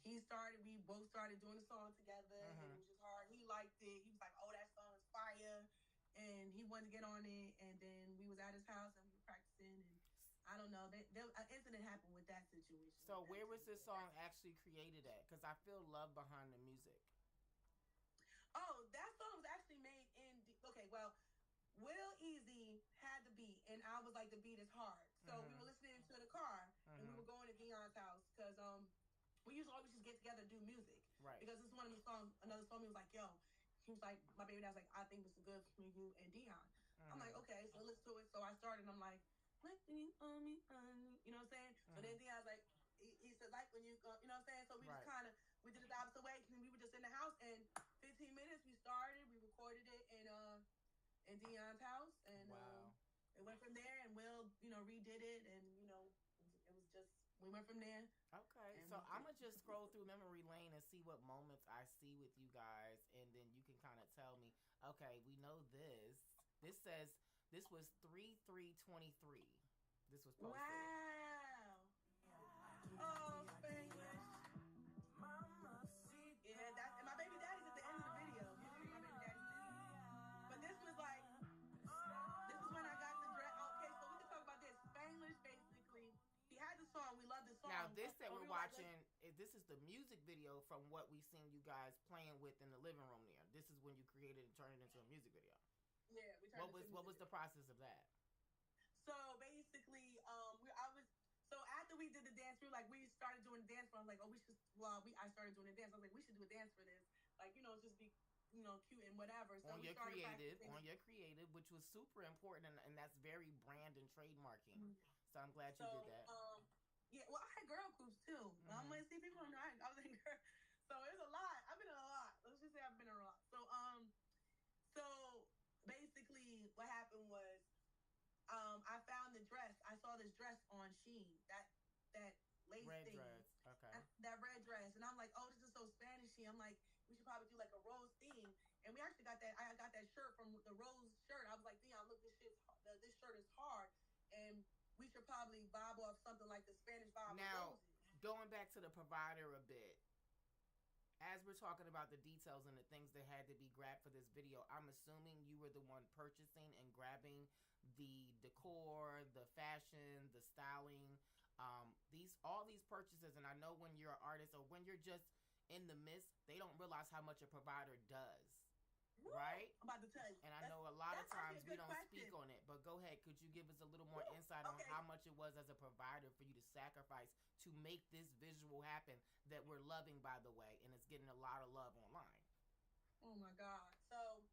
he started. We both started doing the song together, and
Mm-hmm.
it was just hard. He liked it. He was like, "Oh, that song is fire," and he wanted to get on it. And then we was at his house, and we were practicing. And I don't know, an incident happened with that situation.
So
With that
where
too.
was this song actually created at? Because I feel love behind the music.
Oh, that song was actually made in. Okay, well, Will Easy had the beat, and I was like, the beat is hard. So we
Mm-hmm.
were listening to the car, and we
Mm-hmm.
were going to Dion's house because we used to always just get together and do music,
Right.
because this is one of the songs. Another song, he was like, "Yo," he was like, my baby dad was like, "I think this is good for you and Dion." I'm like,
Mm-hmm.
"Okay," so let's do it. So I started. I'm like, "Like when you on me, you know what I'm saying?" So
Mm-hmm.
then Dion's like, he said, "Like when you go," you know what I'm saying? So we just
Right.
kind of we did it the opposite way, and we were just in the house, and 15 minutes we started. We recorded it, in Dion's house, and
Wow.
it went from there. And Will, redid it, and it was just we went from there.
Okay,
And
so I'm gonna just scroll through memory lane and see what moments I see with you guys, and then you can kind of tell me. Okay, we know this. This says this was 3/3/23. This was posted.
wow, oh Spanglish, yeah, that's and my baby daddy's at the end of the video. You see my baby daddy, but this is when I got the dress. Okay, so we can talk about this. Spanglish, basically, he had the song. We love the
Now
song,
this that
but
we're
we were like, let's.
watching, this is the music video from what we seen you guys playing with in the living room there. This is when you created and turned it into a music video.
Yeah, we turned
What was the process of that?
So basically, so after we did the dance, we started doing the dance. I was like, oh, we should. Well, I started doing the dance. I was like, we should do a dance for this. Like, just be, cute and whatever. So
On
we
your
started
creative,
practicing.
which was super important, and that's very brand and trademarking.
Mhm.
So I'm glad you did
So,
that.
yeah. Well, I had girl groups too.
Mm-hmm.
See, people don't know I was in girl. So it's a lot. I've been in a lot. Let's just say I've been in a lot. So basically, what happened was, I found the dress. I saw this dress on Shein. That lace
Red
thing.
dress. Okay.
That red dress. And I'm like, oh, this is so Spanishy. I'm like, we should probably do like a rose theme. And we actually got that. I got that shirt from the rose shirt. I was like, Dion, look, this shirt is hard, and we should probably vibe off something like the Spanish vibe of
Now,
roses.
going back to the provider a bit, as we're talking about the details and the things that had to be grabbed for this video, I'm assuming you were the one purchasing and grabbing the decor, the fashion, the styling, all these purchases. And I know when you're an artist or when you're just in the midst, they don't realize how much a provider does.
Woo!
Right?
I'm about to tell you.
And I know a lot of times we don't
question.
speak on it, but go ahead. Could you give us a little more insight on how much it was as a provider for you to sacrifice to make this visual happen that we're loving, by the way, and it's getting a lot of love online?
Oh my God. So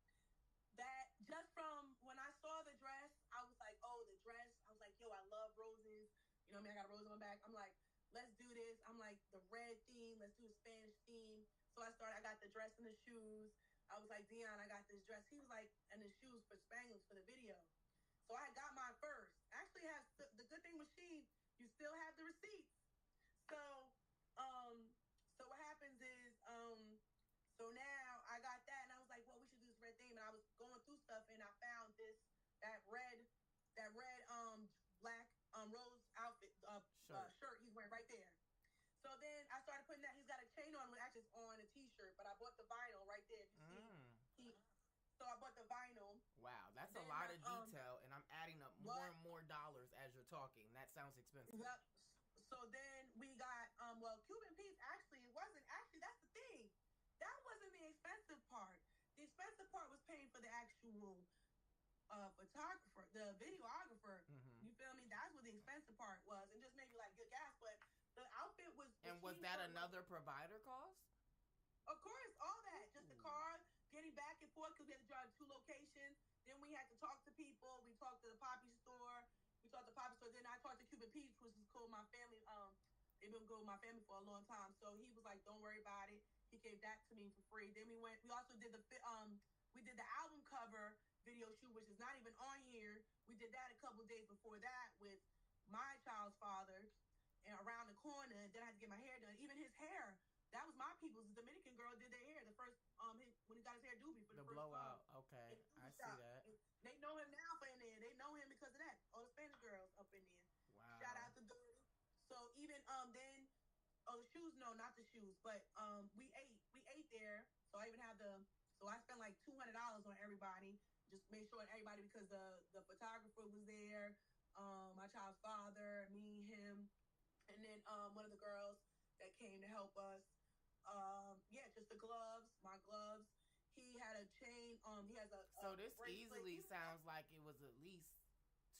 that just from when I saw the dress, I was like, oh, the dress. I was like, yo, I love roses. You know what I mean? I got a rose on my back. I'm like, let's do this. I'm like, the red theme. Let's do a Spanish theme. So I got the dress and the shoes. I was like, Dion, I got this dress. He was like, and the shoes for Spanglish for the video. So I got mine first. Actually, the good thing with Shein, you still have the receipts. So, so what happens is, right there. So then I started putting that. He's got a chain on, which actually is on a T-shirt, but I bought the vinyl right there. If you see, so I bought the vinyl.
Wow, that's a lot of detail, and I'm adding up more and more dollars as you're talking. That sounds expensive.
Yep. So then we got well, Cuban Pete's actually it wasn't actually that's the thing. That wasn't the expensive part. The expensive part was paying for the actual photographer, the videographer.
Mm-hmm.
You feel me? That's what the expensive part was, and just maybe like good gas. But the outfit was.
And was that another provider cost?
Of course, all that. Just the car, getting back and forth because we had to drive to 2 locations. Then we had to talk to people. We talked to the Poppy store. Then I talked to Cuban Pete's, which is cool. My family, they've been good with my family for a long time. So he was like, "Don't worry about it." He gave that to me for free. Then we also did the album cover video shoot, which is not even on here. We did that a couple days before that with my child's father, and around the corner. Then I had to get my hair done. Even his hair, that was my people's. The Dominican girl did their hair. The first when he got his hair doobie for the first
blowout. Okay, I see that.
They know him now for in there. They know him because of that. All the Spanish girls up in there.
Wow.
Shout out to Dory. So even then, the shoes. No, not the shoes, but we ate there. So I even had So I spent like $200 on everybody. Just made sure everybody because the photographer was there. My child's father, me, him, and then one of the girls that came to help us. Just the gloves, my gloves. He had a chain. He has a.
So this easily sounds like it was at least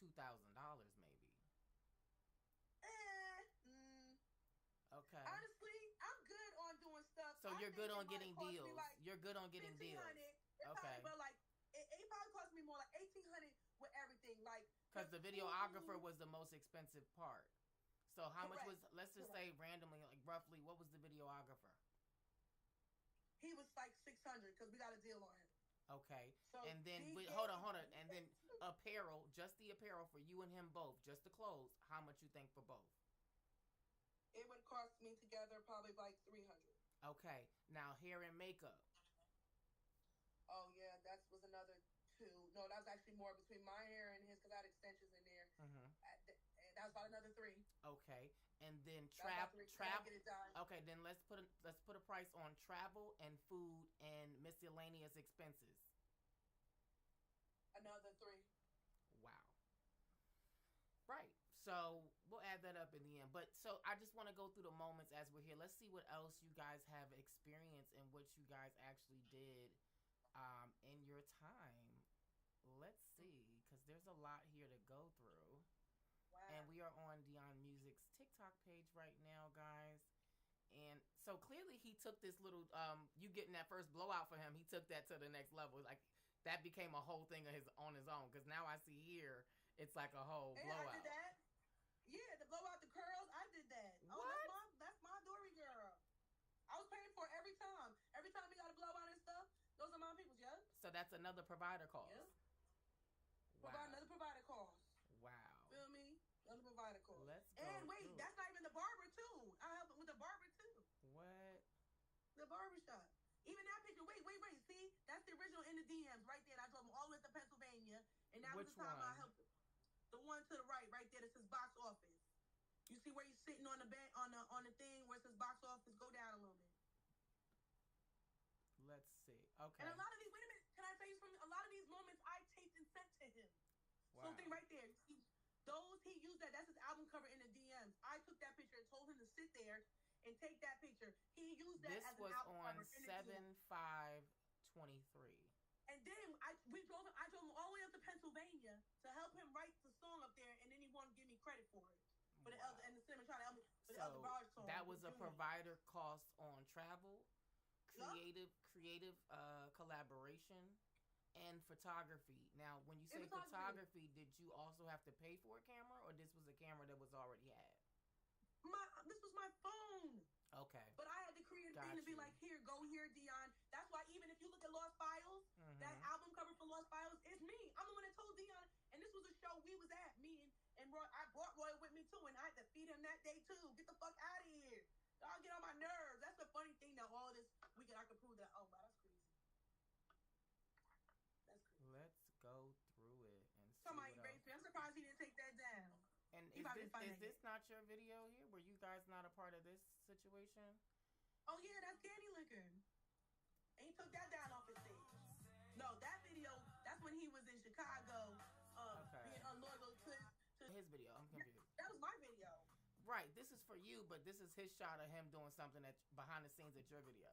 $2,000, maybe. Okay.
Honestly, I'm good on doing stuff.
So you're good on getting deals. You're good on getting deals. Okay.
But like, it probably cost me more like $1,800 with everything, like.
Because the videographer was the most expensive part. So how much was? Let's just say randomly, like roughly, what was the videographer?
He was like $600 because we got a deal on him.
Okay. So and then hold on. And then apparel, just the apparel for you and him both, just the clothes. How much you think for both?
It would cost me together probably like $300.
Okay. Now hair and makeup.
Oh yeah, that was another $2. No, that was actually more between my hair and his because I had extensions in there.
Mm-hmm.
That was about another $3.
Okay. And then travel. Okay, then let's put a price on travel and food and miscellaneous expenses.
Another $3.
Wow. Right. So we'll add that up in the end. But so I just want to go through the moments as we're here. Let's see what else you guys have experienced and what you guys actually did in your time. Let's see, because there's a lot here to go through. And we are on Dion Music's TikTok page right now, guys. And so clearly he took this little, you getting that first blowout for him, he took that to the next level. Like, that became a whole thing on his own. Because now I see here, it's like a whole blowout.
I did that. Yeah, the blowout, the curls, I did that.
What?
Oh, that's my Dory girl. I was paying for it every time. Every time we got a blowout and stuff, those are my people's, yeah?
So that's another provider cost.
Yeah.
Wow.
Another provider cost.
Wow.
Feel me? Another provider cost.
Let's go.
And wait, that's not even the barber too. I help with the barber too.
What?
The barber shop. Even that picture. Wait. See, that's the original in the DMs right there. I drove them all the way to Pennsylvania, and that was the time I helped. The one to the right there that says box office. You see where you're sitting on the bed on the thing where it says box office. Go down a little bit.
Let's see. Okay.
And a lot of these. Wait a minute. Can I tell you something? A lot of these moments I taped and sent to him.
Wow.
Something right there. See, he used that. That's his album cover in the DMs. I took that picture and told him to sit there and take that picture. He used that as an album cover. This was
on 7/5/23.
And then I drove him all the way up to Pennsylvania to help him write the song up there, and then he wanted to give me credit for it. For the Elder, and the cinema trying to help me for the Elder Broad song.
That was a provider cost on travel, creative collaboration, and photography. Now, when you say photography, did you also have to pay for a camera, or this was a camera that was already had?
This was my phone.
Okay.
But I had to create a thing to be like, here, go here, Dion. That's why even if you look at Lost Files, that album cover for Lost Files is me. I'm the one that told Dion, and this was a show we was at, me and Roy. I brought Roy with me too, and I had to feed him that day too. Get the fuck out of here. Y'all get on my nerves. That's the funny thing that all this weekend I could prove that. Oh, wow, that's crazy. That's crazy.
Let's go through it and see.
Somebody erased me. I'm surprised he didn't take that down.
And
he probably find
Is
that
this
yet.
not your video here? Were you guys not a part of this situation?
Oh yeah, that's Candy Liquor. And he took that down off his stage. No, that video, that's when he was in Chicago,
Okay.
being unloyal to
His video. I'm confused.
that was my video.
Right. This is for you, but this is his shot of him doing something that behind the scenes at your video.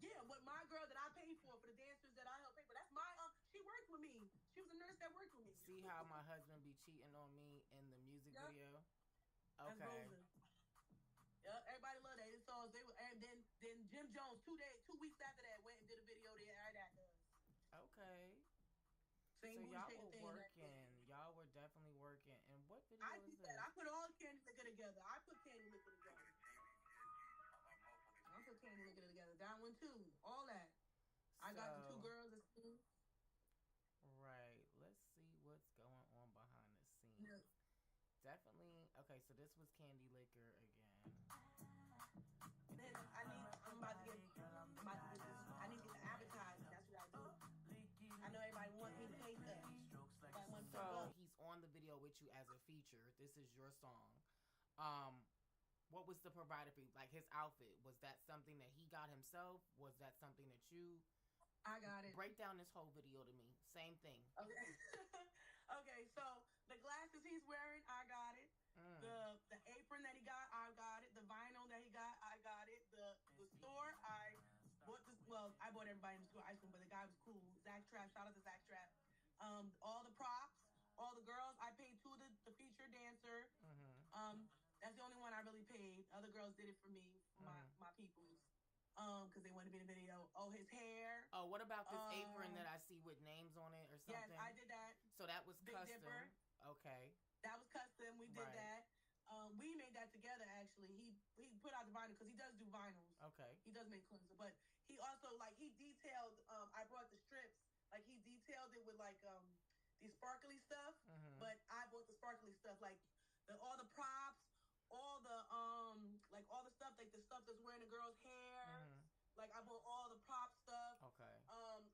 Yeah, what my girl that I paid for the dancers that I helped pay for. That's my she worked with me. She was a nurse that worked with me.
See how my husband be cheating on me in the music
Yep.
video?
That's
Okay.
Rosa. Yeah, everybody loved that. It's all they were, and then Jim Jones 2 weeks after that went and did a video there. That does.
Okay.
Same
So
booty
y'all
shaking
were
thing.
working. Y'all were definitely working. And what video
I
is
did
this?
that. I put all Candy Liquor together. I put Candy Liquor together. I put Candy Liquor together. That one too. All that. I got the 2 girls.
Right. Let's see what's going on behind the scenes.
Yeah.
Definitely. Okay, so this was Candy Liquor again.
And then I'm about to get this. I need to get the advertising. That's what I do. I know everybody wants me to pay that.
So he's on the video with you as a feature. This is your song. What was the provider fee? Like his outfit, was that something that he got himself? Was that something that you?
I got it.
Break down this whole video to me. Same thing.
Okay. Okay, so the glasses he's wearing, I got it. The apron that he got, I got it. The vinyl that he got, I got it. The store, I bought this. Well, I bought everybody in the store ice cream, but the guy was cool. Zach Trap, shout out to Zach Trap. All the props, all the girls, I paid to the featured dancer. That's the only one I really paid. Other girls did it for me, for my peoples. Because they wanted to be in the video. Oh, his hair.
Oh, what about this apron that I see with names on it or something?
Yes, I did that.
So that was
Big
custom.
Dipper.
Okay.
That was custom. We did that. We made that together, actually. He put out the vinyl because he does do vinyls.
Okay.
He does make cleanser, but he also he detailed. I brought the strips. Like he detailed it with these sparkly stuff. But I bought the sparkly stuff, like all the props, all the all the stuff, like the stuff that's wearing the girl's hair. Like I bought all the prop stuff.
Okay.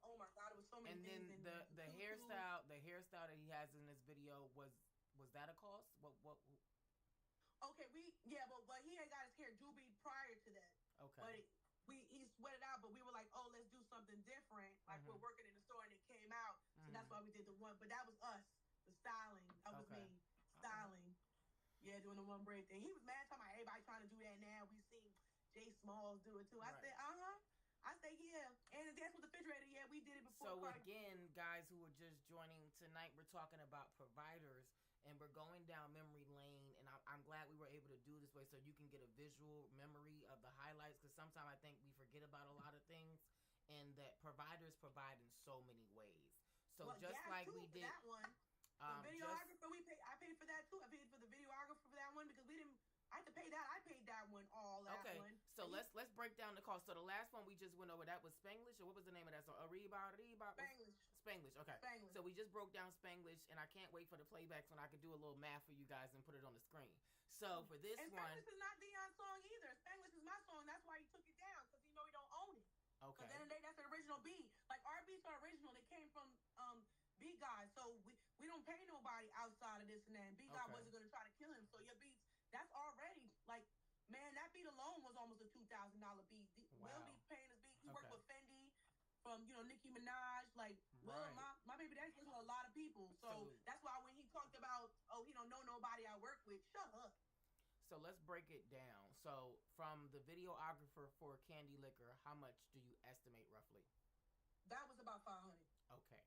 Oh my God, it was so many
and
things.
And then the hairstyle that he has in this video was that a cost? What?
Okay, but he had got his hair doobie prior to that.
Okay.
But he sweated out, but we were like, oh, let's do something different. Like we're working in the store and it came out, so that's why we did the one. But that was us, the styling. That was me styling. Yeah, doing the one braid thing. He was mad talking about everybody trying to do that now. We seen Jay Smalls do it too. I said, I said, yeah. And the dance with the refrigerator, yeah, we did it before.
So again, guys who are just joining tonight, we're talking about providers, and we're going down memory lane. And I'm glad we were able to do this way so you can get a visual memory of the highlights. Because sometimes I think we forget about a lot of things, and that providers provide in so many ways. So just like we did
that one. The videographer, I paid for that too. I paid for the videographer for that one because we didn't. I had to pay that. I paid that one all. That
okay,
one.
So let's break down the cost. So the last one we just went over, that was Spanglish, or what was the name of that song? Spanglish. Okay.
Spanglish.
So we just broke down Spanglish, and I can't wait for the playbacks when I could do a little math for you guys and put it on the screen. So for this
and Spanglish is not Dion's song either. Spanglish is my song. That's why he took it down because he don't own it.
Okay.
At the end of the day, that's the original beat. Like our beats are original. They came from Beat God. So we don't pay nobody outside of this and that. And Beat God wasn't going to try to kill him. So your beats, that's already like. Man, that beat alone was almost a $2,000 beat. Wow. Will be paying his beat. He worked with Fendi, from Nicki Minaj. Like, Will, my baby daddy works with a lot of people. So that's why when he talked about, oh, he don't know nobody I work with, shut up.
So let's break it down. So from the videographer for Candy Liquor, how much do you estimate roughly?
That was about $500.
Okay.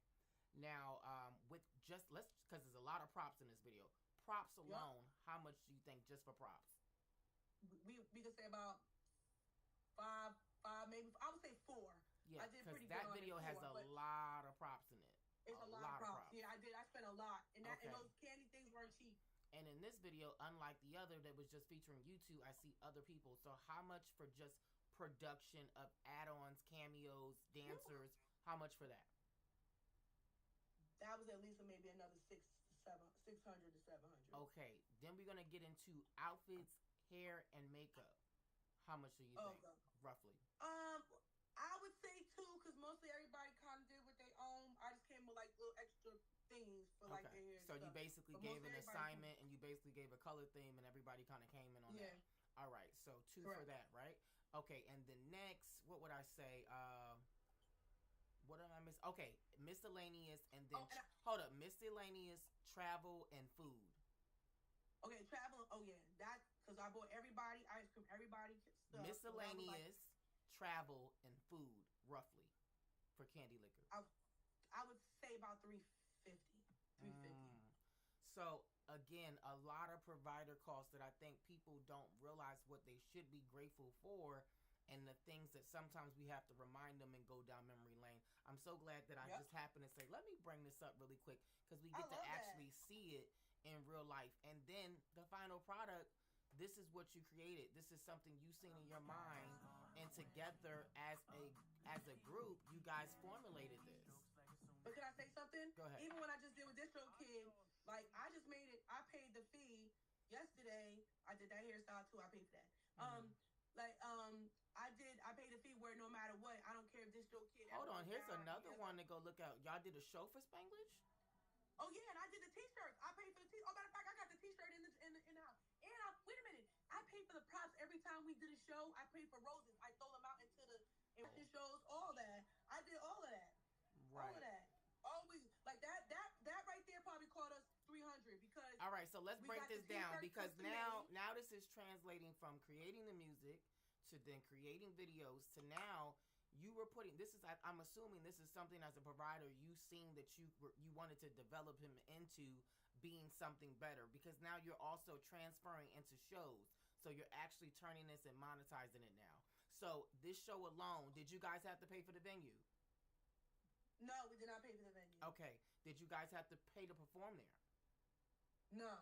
Now, with just because there's a lot of props in this video. Props alone, how much do you think just for props?
We could say about five, maybe I would say 4.
Yeah,
I did
because
pretty
that
good
video has a lot of props in it.
It's a lot of props. Yeah, I did. I spent a lot, and and those candy things weren't cheap.
And in this video, unlike the other that was just featuring you two, I see other people. So how much for just production of add-ons, cameos, dancers? How much for that?
That was at least maybe another $600 to $700.
Okay, then we're gonna get into outfits, hair, and makeup. How much do you think, roughly?
I would say two, because mostly everybody kind of did with their own. I just came with like little extra things for like
Okay.
their hair and
So you
stuff.
basically
But
gave
mostly
an
everybody came.
assignment and you basically gave a color theme and everybody kind of came in on that.
Yeah,
All right. So two for
correct.
that, right? Okay. And the next, what would I say? What am I miss? Okay, miscellaneous and then
Oh, and
hold up, miscellaneous, travel and food.
okay, traveling. Oh yeah, that because I bought everybody ice cream, everybody stuff. So that was like
Miscellaneous, travel and food, roughly, for Candy Liquor.
I I would say about 350. 350.
Mm. So again, a lot of provider costs that I think people don't realize what they should be grateful for, and the things that sometimes we have to remind them and go down memory lane. I'm so glad that I
Yep.
just happened to say, let me bring this up really quick because we
I
get to
love that.
actually see it in real life. And then the final product, this is what you created. This is something you seen in your mind, and together as a group, you guys formulated this.
But can I say something?
Go ahead.
Even when I just did with Distro Kid, like I just made it. I paid the fee yesterday. I did that hairstyle too. I paid for that.
Mm-hmm.
Like I did. I paid the fee where no matter what, I don't care if Distro Kid.
Hold
ever
on,
goes
here's
down,
another
because,
one to go look out. Y'all did a show for Spanglish?
oh yeah, and I did the T-shirts. I paid for the T. Oh, matter of fact, I got the T-shirt in the house. And wait a minute, I paid for the props every time we did a show. I paid for roses. I throw them out into the shows. All that. I did all of that. All
Right.
of that. Always like that right there probably cost us 300 because
All right, so let's
we
break
got
this
the
down
T-shirt
because
custom
now
made.
now this is translating from creating the music to then creating videos to now you were putting this is I'm assuming this is something as a provider you seen that you wanted to develop him into being something better because now you're also transferring into shows. So you're actually turning this and monetizing it now. So this show alone, did you guys have to pay for the venue?
No, we did not pay for the venue.
Okay. Did you guys have to pay to perform there?
No.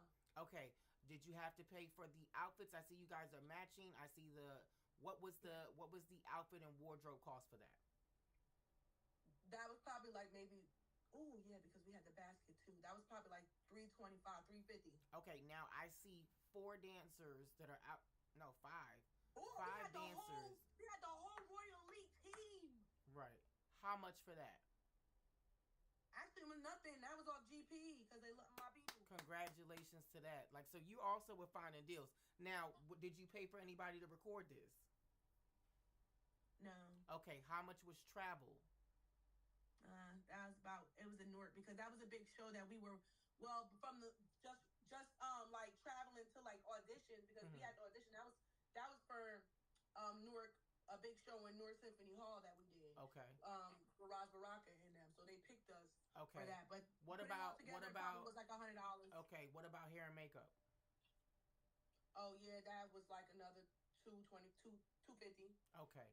Okay. Did you have to pay for the outfits? I see you guys are matching. I see the what was the outfit and wardrobe cost for that?
That was probably like maybe. Oh yeah, because we had the basket too. That was probably like 325, 350.
Okay, now I see four dancers that are out. No, five.
Oh,
Five dancers.
we had the whole Royal Elite team.
Right. How much for that?
Actually, it was nothing. That was off GP because they love my people.
Congratulations to that. Like, so you also were finding deals. Now, did you pay for anybody to record this?
No.
Okay, how much was travel?
That was about. It was in Newark because that was a big show that we were. Well, from the just like traveling to like auditions because we had to audition. That was for Newark, a big show in Newark Symphony Hall that we did.
Okay.
For Roz Baraka and them, so they picked us
okay.
for that. But
what about
it was like $100.
Okay, what about hair and makeup?
Oh yeah, that was like another 250.
Okay.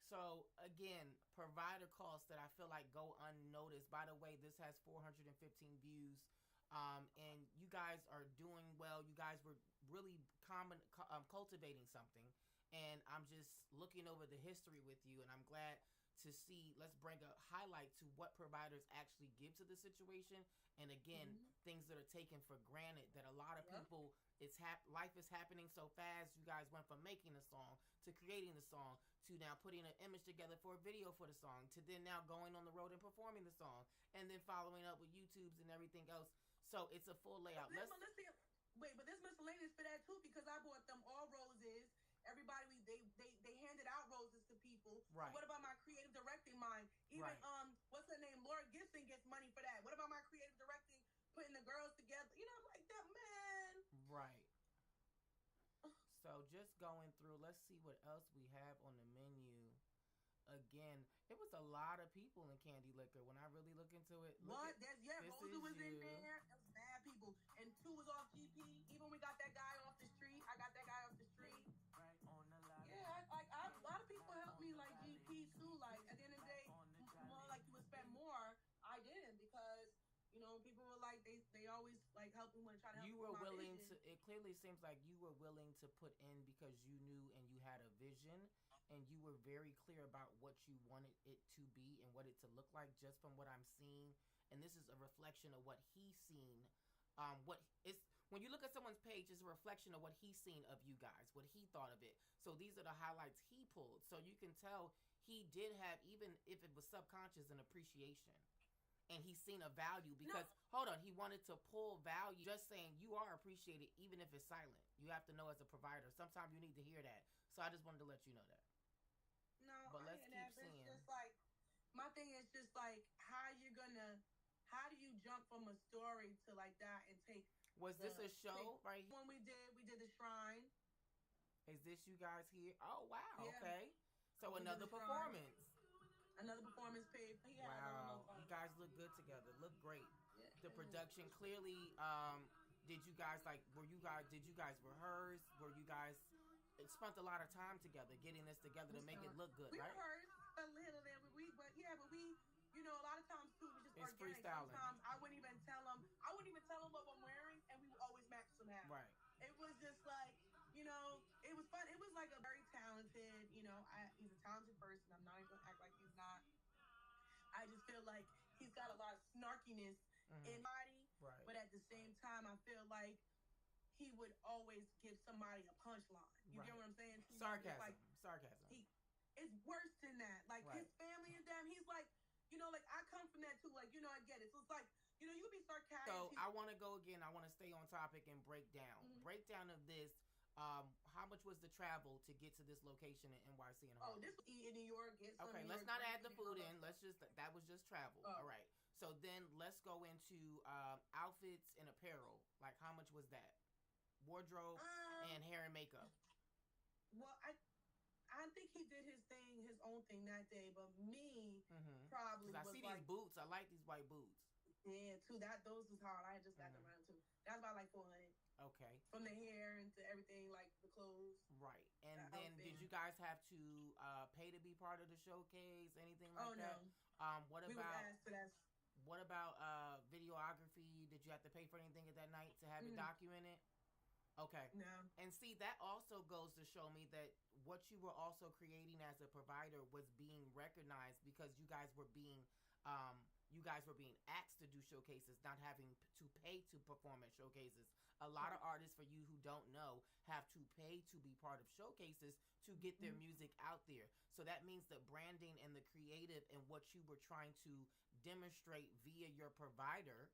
So again, provider costs that I feel like go unnoticed. By the way, this has 415 views. And you guys are doing well. You guys were really cultivating something. And I'm just looking over the history with you, and I'm glad to see. Let's bring a highlight to what providers actually give to the situation. And again, things that are taken for granted that a lot of people, life is happening so fast. You guys went from making a song to creating the song to now putting an image together for a video for the song to then now going on the road and performing the song and then following up with YouTubes and everything else. So it's a full layout.
But this miscellaneous for that too because I bought them all roses. Everybody, they handed out roses to people.
Right.
So what about my creative directing mind? Even
right.
What's her name? Laura Gibson gets money for that. What about my creative directing, putting the girls together? You know, like that, man.
Right. So just going through, let's see what else we have on the menu. Again, it was a lot of people in Candy Liquor. When I really look into it,
Rosa was in there. It was mad people, and 2 was off GP. Even we got that guy off the street. I got that guy off the street. Yeah, a lot of people helped me like GP too. Like at the end of the day, more like you would spend more. I didn't because people were like they always like help me when trying to help.
You were willing
vision.
to. It clearly seems like you were willing to put in because you knew and you had a vision. And you were very clear about what you wanted it to be and what it to look like just from what I'm seeing. And this is a reflection of what he's seen. When you look at someone's page, it's a reflection of what he's seen of you guys, what he thought of it. So these are the highlights he pulled. So you can tell he did have, even if it was subconscious, an appreciation. And he's seen a value because, hold on, he wanted to pull value. Just saying you are appreciated even if it's silent. You have to know as a provider. Sometimes you need to hear that. So I just wanted to let you know that.
No,
but let's keep
it's
seeing.
just like, my thing is just like, how do you jump from a story to like that and take.
Was this a show right here?
When we did the shrine.
Is this you guys here? Oh, wow.
Yeah.
Okay. So another performance.
Another performance paid.
Wow, you guys look good together. Look great.
Yeah.
The production clearly. Did you guys Did you guys rehearse? Were you guys spent a lot of time together getting this together to make it look good, right?
We rehearsed a little bit, but we, a lot of times too, we just
it's
organic.
Freestyling.
Sometimes I wouldn't even tell them what I'm wearing, and we would always match somehow.
Right.
It was just like, it was fun. It was like a very talented, he's a talented person. I'm not even gonna act like he's not. I just feel like he's got a lot of snarkiness in body,
right.
But at the same time, I feel like he would always give somebody a punchline. You get what I'm saying?
Sarcasm.
It's worse than that. Like his family and them, he's like, like I come from that too. Like, I get it. So it's like, you be sarcastic.
So I want to go again. I want to stay on topic and break down. Breakdown of this. How much was the travel to get to this location in NYC and Harlem?
Oh, this was in New York.
Okay, let's not add the food in. That was just travel. Oh. All right. So then let's go into outfits and apparel. Like, how much was that? Wardrobe and hair and makeup.
Well, I think he did his own thing that day, but me probably.
I see these boots. I like these white boots.
Yeah, too. Those was hard. I just got them around too. That's about like $400.
Okay.
From the hair into everything, like the clothes.
Right. And then did you guys have to pay to be part of the showcase? Anything like that?
No.
What
we
about
were asked for that.
What about videography? Did you have to pay for anything at that night to have it documented? Okay.
No.
And see, that also goes to show me that what you were also creating as a provider was being recognized because you guys were being asked to do showcases, not having to pay to perform at showcases. A lot of artists, for you who don't know, have to pay to be part of showcases to get their music out there. So that means the branding and the creative and what you were trying to demonstrate via your provider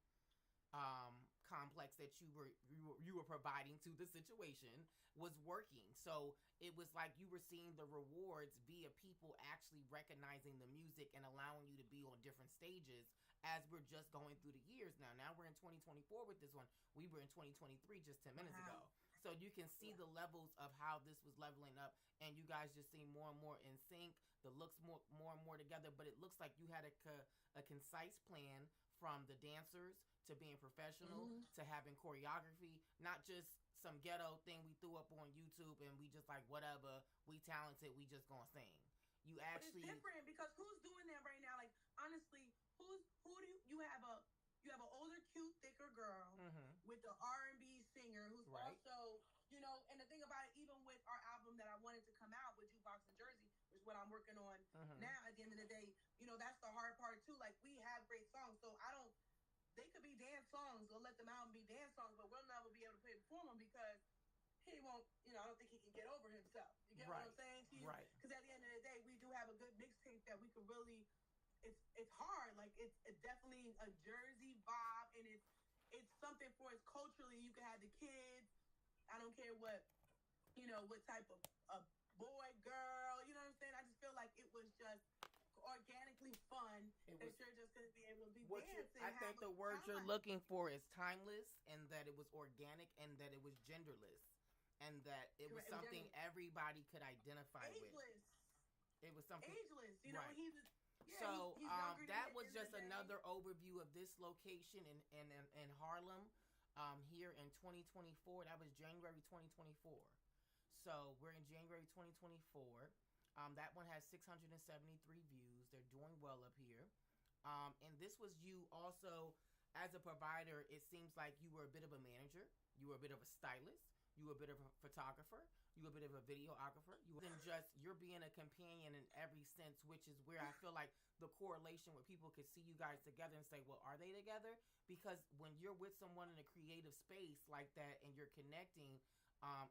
complex that you were providing to the situation was working. So it was like you were seeing the rewards via people actually recognizing the music and allowing you to be on different stages as we're just going through the years now. Now we're in 2024 with this one. We were in 2023 just 10 minutes ago. So you can see the levels of how this was leveling up, and you guys just seem more and more in sync. The looks more and more together, but it looks like you had a concise plan from the dancers to being professional to having choreography, not just some ghetto thing we threw up on YouTube and we just like, whatever, we talented, we just gonna sing. You actually.
But it's different because who's doing that right now? Like, honestly, who do you have an older, cute, thicker girl with the R&B singer who's also, and the thing about it, even with our album that I wanted to come out with Jukebox in Jersey, which is what I'm working on now, at the end of the day, that's the hard part too. Like, we have great songs, so they could be dance songs, or let them out and be dance songs, but we'll never be able to perform them because he won't, I don't think he can get over himself. You get what I'm saying to you?
Right.
Because at the end of the day, we do have a good mixtape that we could really, it's hard. Like, it's definitely a Jersey vibe, and it's something for us culturally. You can have the kids. I don't care what type of boy, girl, you know what I'm saying? I just feel like it was just organically fun that you're just going to be able to be dancing.
I think the word you're looking for is timeless, and that it was organic, and that it was genderless, and that it was something everybody could identify with. It was something
ageless.
That was just another overview of this location in Harlem here in 2024. That was January 2024. So we're in January 2024. That one has 673 views. They're doing well up here. And this was you also, as a provider, it seems like you were a bit of a manager. You were a bit of a stylist. You were a bit of a photographer. You were a bit of a videographer. You're being a companion in every sense, which is where I feel like the correlation where people could see you guys together and say, well, are they together? Because when you're with someone in a creative space like that and you're connecting,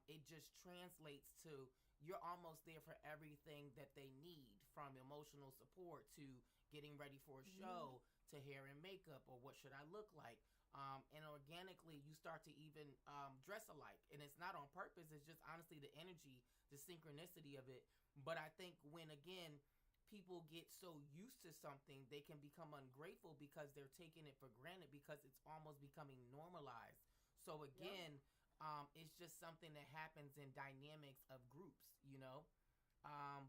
it just translates to you're almost there for everything that they need, from emotional support to getting ready for a show to hair and makeup or what should I look like. And organically, you start to even dress alike. And it's not on purpose, it's just honestly the energy, the synchronicity of it. But I think when, again, people get so used to something, they can become ungrateful because they're taking it for granted because it's almost becoming normalized. So, again, it's just something that happens in dynamics of groups, you know?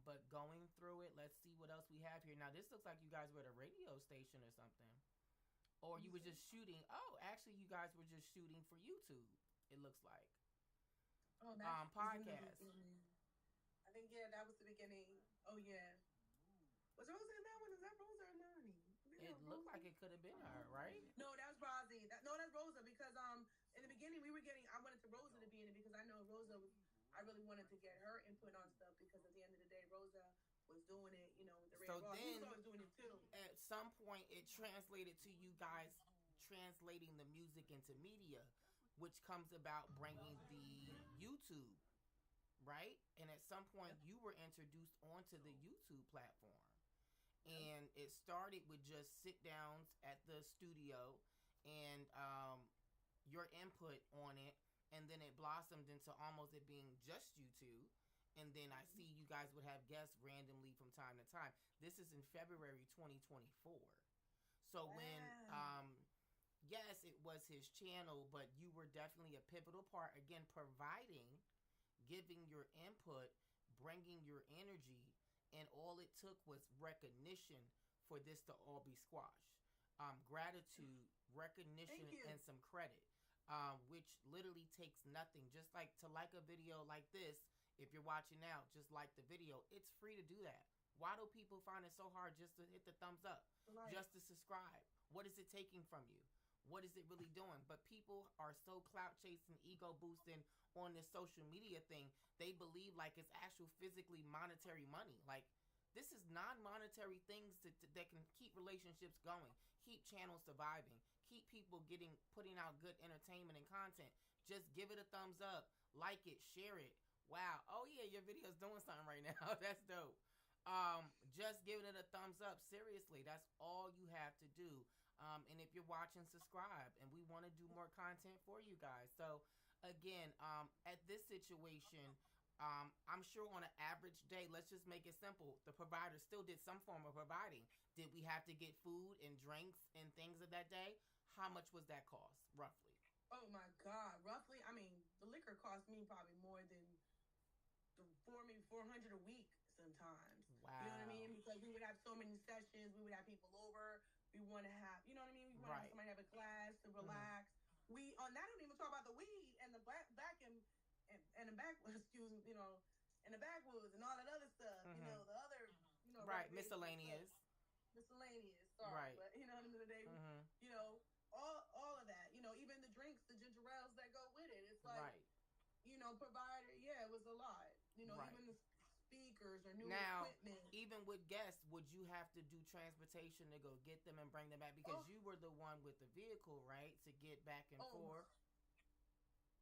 But going through it, let's see what else we have here. Now, this looks like you guys were at a radio station or something. Or you were just shooting. Oh, actually, you guys were just shooting for YouTube, it looks like.
Oh, that's
Podcast.
I think, yeah, that was the beginning. Oh, yeah. Was Rosa in that one? Is that Rosa or Nani?
It looked like it could have been her, right?
No, that's Rosie. No, that's Rosa because in the beginning we were getting. I wanted to Rosa to be in it because I know Rosa was. I really wanted to get her input on stuff because at the end of the day, Rosa was doing it. You know, with the Red Raw. He was always doing it too.
At some point, it translated to you guys translating the music into media, which comes about bringing the YouTube, right? And at some point, you were introduced onto the YouTube platform. And it started with just sit downs at the studio and your input on it, and then it blossomed into almost it being just you two. And then I see you guys would have guests randomly from time to time. This is in February 2024. So when yes, it was his channel, but you were definitely a pivotal part, again, providing, giving your input, bringing your energy. And all it took was recognition for this to all be squashed. Gratitude, recognition, and some credit, which literally takes nothing. Just like to like a video like this, if you're watching now, just like the video, it's free to do that. Why do people find it so hard just to hit the thumbs up, just to subscribe? What is it taking from you? What is it really doing? But people are so clout chasing, ego boosting on this social media thing. They believe like it's actual physically monetary money. Like, this is non-monetary things that can keep relationships going, keep channels surviving, keep people putting out good entertainment and content. Just give it a thumbs up, like it, share it. Wow. Oh yeah, your video's doing something right now. That's dope. Just giving it a thumbs up. Seriously, that's all you have to do. And if you're watching, subscribe. And we want to do more content for you guys. So again, at this situation, I'm sure on an average day, let's just make it simple, the provider still did some form of providing. Did we have to get food and drinks and things of that day? How much was that cost, roughly?
Oh my God, roughly. I mean, the liquor cost me probably more than maybe $400 a week sometimes.
Wow.
You know what I mean? Because we would have so many sessions, we would have people over. We want to have, you know what I mean? We want to have somebody have a class to relax. We on that don't even talk about the weed and the back and the back, excuse me, you know, and the backwoods and all that other stuff. You know, the other, you know,
miscellaneous.
Sorry, but you know, at the end of the day, you know, all of that. You know, even the drinks, the ginger ales that go with it. It's like, you know, provider. Yeah, it was a lot. You know, even the speakers or new equipment.
Even with guests, would you have to do transportation to go get them and bring them back? Because you were the one with the vehicle, right, to get back and forth.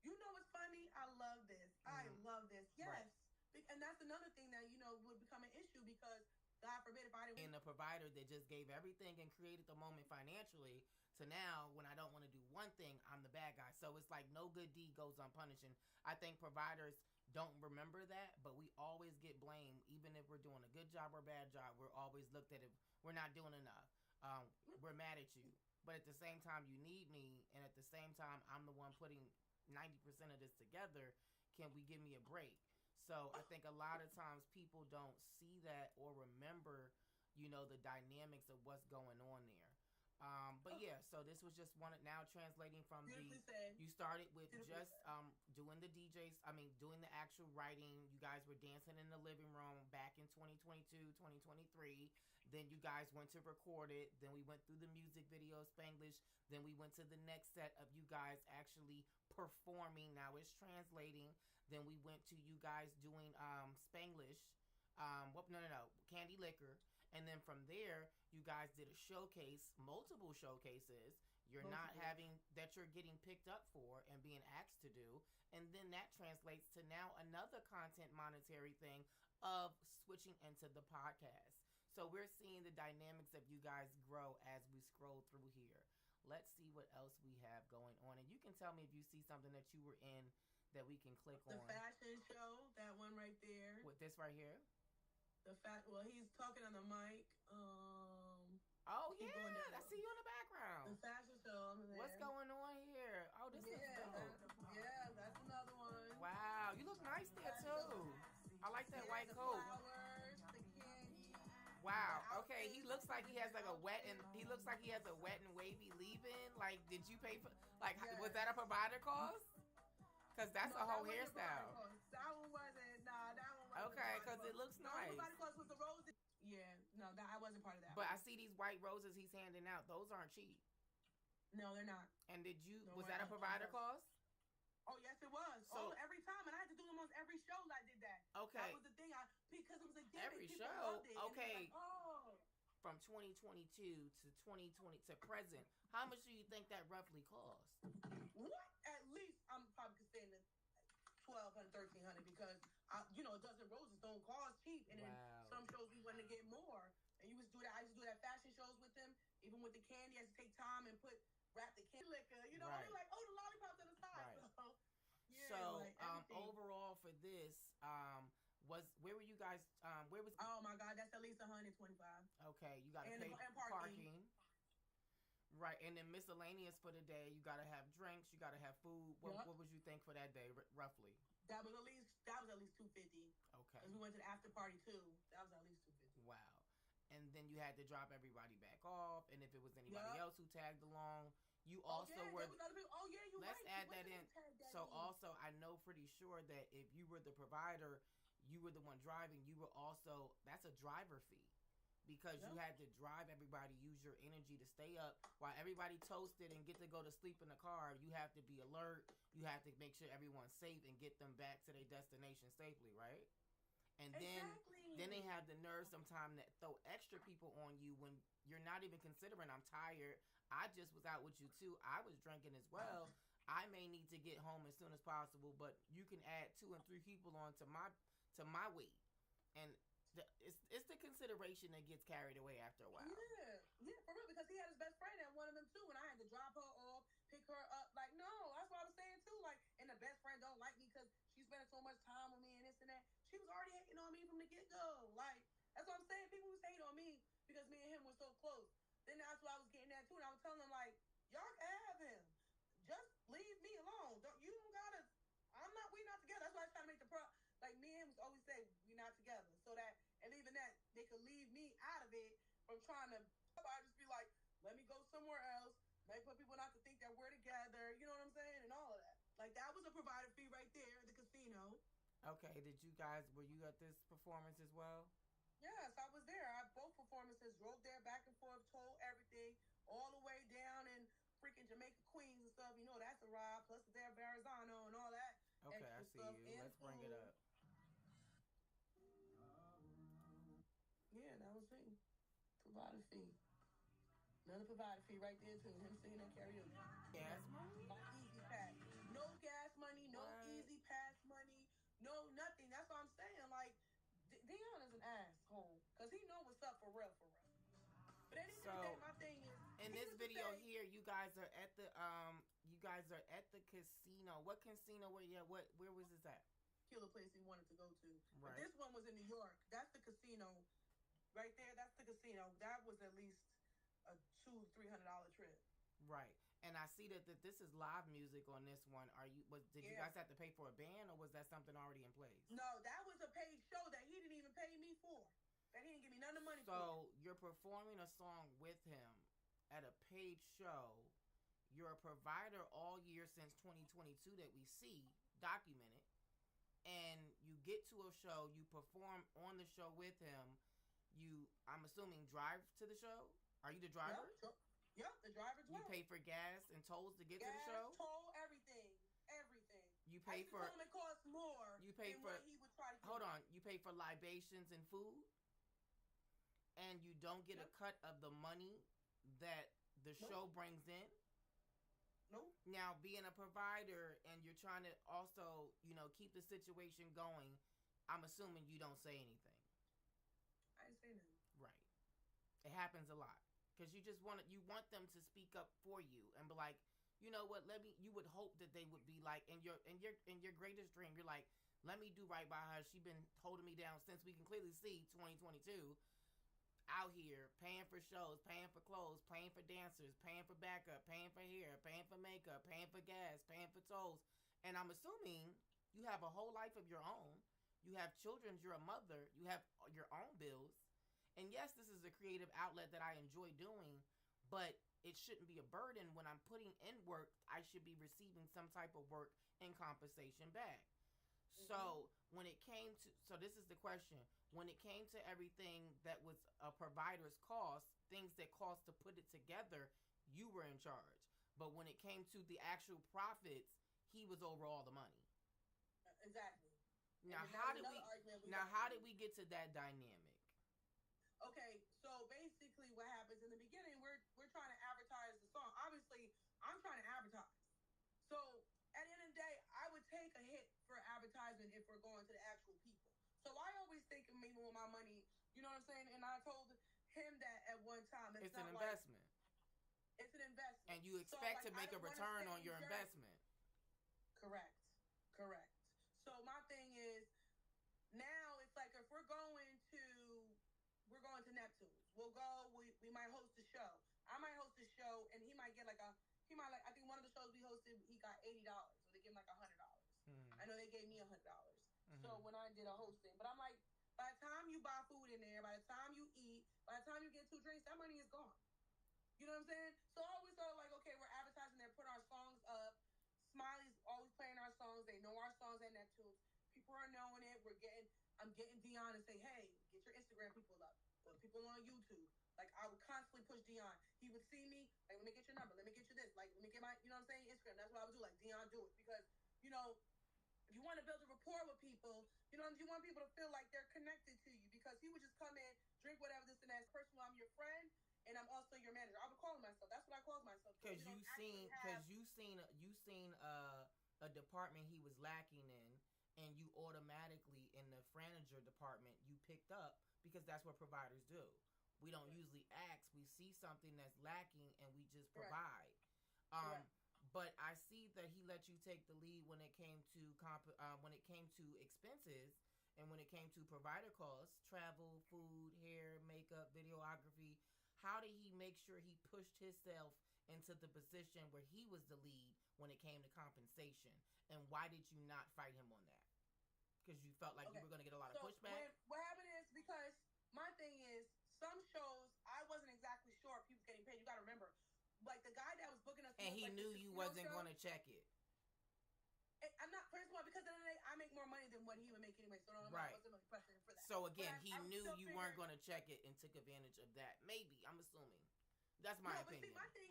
You know what's funny? I love this. I love this. Yes. And that's another thing that, you know, would become an issue because, God forbid, if I didn't...
And the provider that just gave everything and created the moment financially to now, when I don't want to do one thing, I'm the bad guy. So it's like no good deed goes unpunished. And I think providers don't remember that, but we always get blamed. Even if we're doing a good job or bad job, we're always looked at it. We're not doing enough. We're mad at you. But at the same time, you need me. And at the same time, I'm the one putting 90% of this together. Can we give me a break? So I think a lot of times people don't see that or remember, you know, the dynamics of what's going on there. But yeah, so this was just one now translating from you started with just doing the DJs, doing the actual writing. You guys were dancing in the living room back in 2022, 2023. Then you guys went to record it. Then we went through the music video, Spanglish. Then we went to the next set of you guys actually performing. Now it's translating. Then we went to you guys doing Spanglish. Candy Liquor. And then from there, you guys did a showcase, multiple showcases. You're not having that you're getting picked up for and being asked to do. And then that translates to now another content monetary thing of switching into the podcast. So we're seeing the dynamics of you guys grow as we scroll through here. Let's see what else we have going on. And you can tell me if you see something that you were in that we can click on.
The fashion show, that one right there.
With this right here?
Well, he's talking on the mic.
Oh, yeah, I see you in the background.
The fashion show.
What's going on here? Oh, this is dope.
That's another one.
Wow, you look nice there, too. I like that white coat.
Flowers, the candy.
Wow. Okay, he looks like he has like a wet and wavy leave-in. Like, did you pay for? Like, was that a provider cost? Because that's a whole hairstyle.
That one wasn't. Nah, that one wasn't.
Okay, because it looks nice.
Provider cost was the roses. Yeah, no, I wasn't part of that.
But I see these white roses he's handing out. Those aren't cheap.
No, they're not.
And was that a provider cost?
Oh, yes, it was. So every time, and I had to do almost every show I did that.
Okay.
That was the thing, because it was a gimmick.
Every
People
show.
loved it.
Okay.
Like,
from 2022 to 2020 to present, how much do you think that roughly cost?
What? At least I'm probably saying $1,200, $1,300 because a dozen roses don't cost cheap, and then some shows we wanted to get more. And you used to do that. I used to do that fashion shows with them, even with the candy. I used to take time and wrap the candy liquor. They're like, oh, the lollipops on the side.
Right.
So,
overall for this, where were you guys? Where was?
Oh my God, that's at least $125.
Okay, you got to pay parking. Right, and then miscellaneous for the day. You got to have drinks. You got to have food. What would you think for that day, roughly?
That was at least $250.
Okay.
Because we went to the after party too. That was at least $250.
Wow. And then you had to drop everybody back off, and if it was anybody else who tagged along, you also were. Let's add that in. So also, I know pretty sure that if you were the provider, you were the one driving. You were also that's a driver fee. Because you had to drive everybody, use your energy to stay up while everybody toasted and get to go to sleep in the car. You have to be alert. You have to make sure everyone's safe and get them back to their destination safely, right? And then they have the nerve sometimes to throw extra people on you when you're not even considering, I'm tired. I just was out with you too. I was drinking as well. I may need to get home as soon as possible, but you can add 2 and 3 people on to my weight. And it's the consideration that gets carried away after a while.
Yeah, for real, because he had his best friend at one of them too, and I had to drop her off, pick her up. Like, no, that's what I was saying too. Like, and the best friend don't like me because she's spending so much time with me and this and that. She was already hating on me from the get-go. Like, that's what I'm saying. People was hating on me because me and him were so close. Then that's what I was getting at too, and I was telling them like, y'all can have him. Just leave me alone. You don't gotta. We're not together. That's why I was trying to make like me and him was always say we're not together, so that. And even that, they could leave me out of it from trying to. I just be like, let me go somewhere else. Make for people not to think that we're together. You know what I'm saying? And all of that. Like, that was a provider fee right there at the casino.
Okay. Were you at this performance as well?
Yes, I was there. Both performances, drove there back and forth, told everything, all the way down in freaking Jamaica, Queens and stuff. You know, that's a ride. Plus, there Verrazano and all that.
Okay, I see you. Let's bring it up.
Yeah, that was me. Provider fee. Another provider fee right there too. Him singing at karaoke.
Gas money?
No easy pass. No gas money. No easy pass money. No nothing. That's what I'm saying. Like, Dion is an asshole because he know what's up for real, for real. But anyway, my thing is.
In this video here, you guys are at the casino. What casino were you at? Where was this at?
Killer place he wanted to go to.
Right.
But this one was in New York. That's the casino. Right there, that's the casino. That was at least a $200-300 trip.
Right, and I see that this is live music on this one. Did you guys have to pay for a band, or was that something already in place?
No, that was a paid show that he didn't even pay me for. That he didn't give me none of the money for.
So you're performing a song with him at a paid show. You're a provider all year since 2022 that we see documented, and you get to a show. You perform on the show with him. I'm assuming, drive to the show? Are you the driver?
Yep, the driver as well.
You pay for gas and tolls to get to the show?
Toll, everything.
You pay for.
It costs more.
You pay for.
What he would try to
hold on. You pay for libations and food, and you don't get a cut of the money that the show brings in.
Nope.
Now, being a provider and you're trying to also, keep the situation going, I'm assuming you don't say anything.
I didn't say nothing.
Right. It happens a lot because you want them to speak up for you and be like, you know what? You would hope that they would be like in your greatest dream. You're like, let me do right by her. She's been holding me down since we can clearly see 2022 out here paying for shows, paying for clothes, paying for dancers, paying for backup, paying for hair, paying for makeup, paying for gas, paying for tolls. And I'm assuming you have a whole life of your own. You have children, you're a mother, you have your own bills. And yes, this is a creative outlet that I enjoy doing, but it shouldn't be a burden. When I'm putting in work, I should be receiving some type of work in compensation back. So when it came to, so this is the question, when it came to everything that was a provider's cost, things that cost to put it together, you were in charge. But when it came to the actual profits, he was over all the money.
Exactly.
Now how did we get to that dynamic?
Okay, so basically what happens in the beginning, we're trying to advertise the song. Obviously, I'm trying to advertise. So at the end of the day, I would take a hit for advertisement if we're going to the actual people. So I always think of maybe with my money, you know what I'm saying? And I told him that at one time.
It's an investment.
It's an investment.
And you expect to make a return on your investment.
Correct. So my thing is, now it's like if we're going to Neptune's. We'll go. We might host a show. I might host a show, and he might get I think one of the shows we hosted, he got $80, so they give him like $100. I know they gave me $100. So when I did a hosting, but I'm like, by the time you buy food in there, by the time you eat, by the time you get 2 drinks, that money is gone. You know what I'm saying? So I always thought like, okay, we're advertising there, put our songs up. Smiley's always playing our songs. They know our songs at Neptune's. People are knowing it. I'm getting Dion to say, hey, get your Instagram people up. Put people on YouTube. Like, I would constantly push Dion. He would see me, like, let me get your number. Let me get you this. Like, let me get my, you know what I'm saying, Instagram. That's what I would do. Like, Dion, do it. Because, if you want to build a rapport with people, you want people to feel like they're connected to you. Because he would just come in, drink whatever, this and that. First of all, I'm your friend, and I'm also your manager. I would call myself. That's what I call myself.
Because you seen a department he was lacking in, and you automatically in the Franager department you picked up, because that's what providers do. We don't usually ask. We see something that's lacking and we just provide. But I see that he let you take the lead when it came to expenses, and when it came to provider costs, travel, food, hair, makeup, videography. How did he make sure he pushed himself into the position where he was the lead when it came to compensation? And why did you not fight him on that? Because you felt like you were going to get a lot of pushback?
What happened is, because my thing is, some shows, I wasn't exactly sure if he was getting paid. You got to remember, like the guy that was booking us.
And he knew you wasn't going to check it.
I'm not, first of all, because at the end of the day, I make more money than what he would make anyway. So I wasn't really pressing for that.
So again, he knew you weren't going to check it and took advantage of that. Maybe, I'm assuming. That's my opinion.
But see,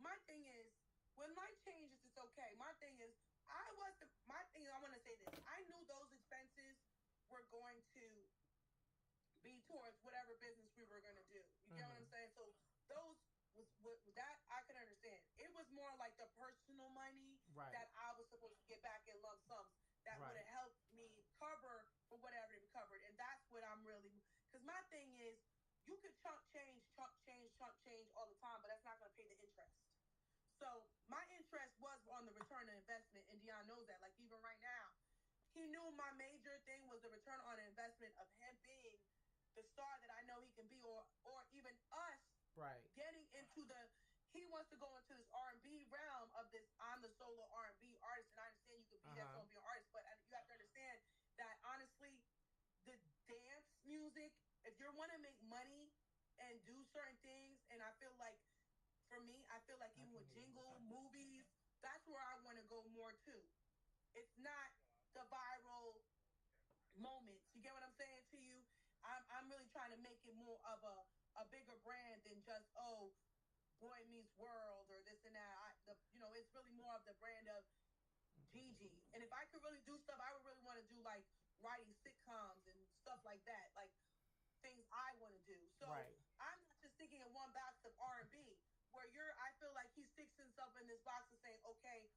my thing is, when life changes, it's okay. My thing is, I want to say this. I knew those expenses were going to be towards whatever business we were going to do. You get what I'm saying? So those was that I could understand. It was more like the personal money that I was supposed to get back in lump sums that would have helped me cover for whatever it covered. And that's what I'm really, because my thing is, you could chunk change all the time, but that's not going to pay the interest. So my interest was on the return on investment, and Dion knows that. Like, even right now, he knew my major thing was the return on investment of him being the star that I know he can be, or even us getting into he wants to go into this R&B realm of this. I'm the solo R&B artist, and I understand you could be that solo R&B artist, but you have to understand that honestly, the dance music, if you want to make money and do certain things, and I feel like, for me, I feel like even with jingle movies, that's where I want to go more too. It's not the viral moments. You get what I'm saying to you? I'm really trying to make it more of a bigger brand than just, Boy Meets World or this and that. It's really more of the brand of Gigi. And if I could really do stuff, I would really want to do like writing sitcoms and stuff like that, like things I want to do. So I'm not just thinking in one box of R&B, where I feel like he sticks in himself in this box of saying, okay,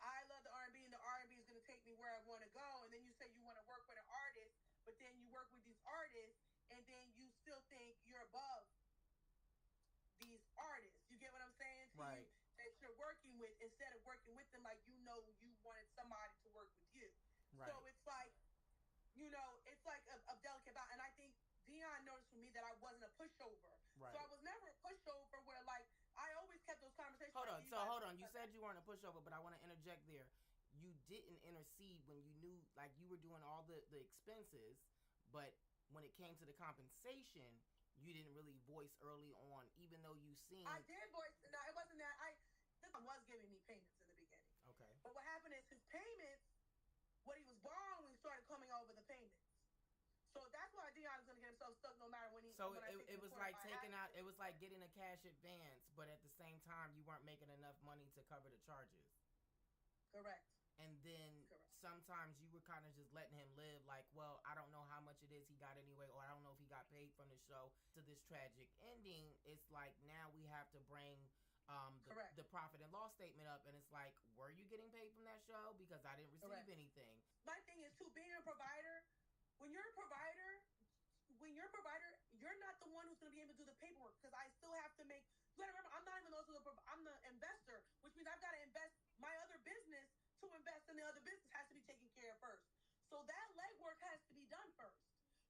I love the R&B and the R&B is going to take me where I want to go. And then you say you want to work with an artist, but then you work with these artists and then you still think you're above these artists. You get what I'm saying to
right.
you? That you're working with instead of working with them like you know you wanted somebody to work with you.
Right.
So it's like, you know, it's like a delicate balance. And I think Dion noticed for me that I wasn't a pushover.
Right.
So I was never a pushover where like I always kept those conversations.
Hold
like,
on. So hold on. You said you weren't a pushover, but I want to interject there. You didn't intercede when you knew like you were doing all the expenses, but when it came to the compensation, you didn't really voice early on, even though you seen.
I did voice. No, it wasn't that. This one was giving me payments in the beginning.
Okay.
But what happened is his payments, what he was borrowing, started coming over the payments. So that's why Dion is gonna get himself stuck no matter when he.
So
when
it was like taking out. It was like getting a cash advance, but at the same time, you weren't making enough money to cover the charges.
Correct.
And then sometimes you were kind of just letting him live like, well, I don't know how much it is he got anyway, or I don't know if he got paid from the show. To this tragic ending, it's like now we have to bring the profit and loss statement up, and it's like, were you getting paid from that show? Because I didn't receive anything.
My thing is too, being a provider, when you're a provider, you're not the one who's going to be able to do the paperwork because I still have to make. You got to remember, I'm not even also I'm the investor, which means I've got to invest my other business. To invest in the other business has to be taken care of first. So that legwork has to be done first.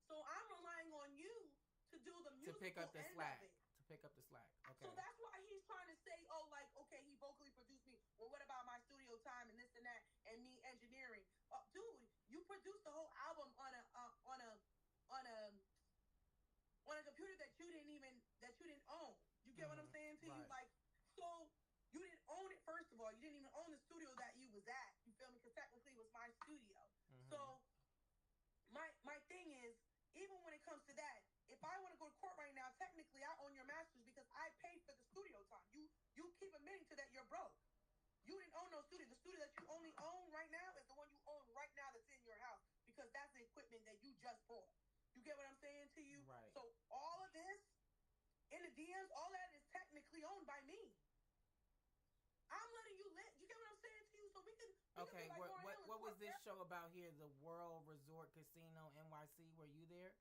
So I'm relying on you to do the musical
to pick up the
end
slack.
of it.
To pick up the slack. Okay.
So that's why he's trying to say, oh, like, okay, he vocally produced me. Well, what about my studio time and this and that and me engineering? Dude, you produced the whole album on a computer that you didn't own. You get what I'm saying to you? Like, so. You didn't own it, first of all. You didn't even own the studio that you was at. You feel me? Because technically it was my studio. So my thing is, even when it comes to that, if I want to go to court right now, technically I own your masters because I paid for the studio time. You keep admitting to that you're broke. You didn't own no studio. The studio that you only own right now is the one you own right now that's in your house because that's the equipment that you just bought. You get what I'm saying to you?
Right.
So all of this in the DMs, all that is technically owned by me. I'm letting you live. You get what I'm saying to you? So we can
okay,
like
what was this show about here? The World Resort Casino NYC. Were you there?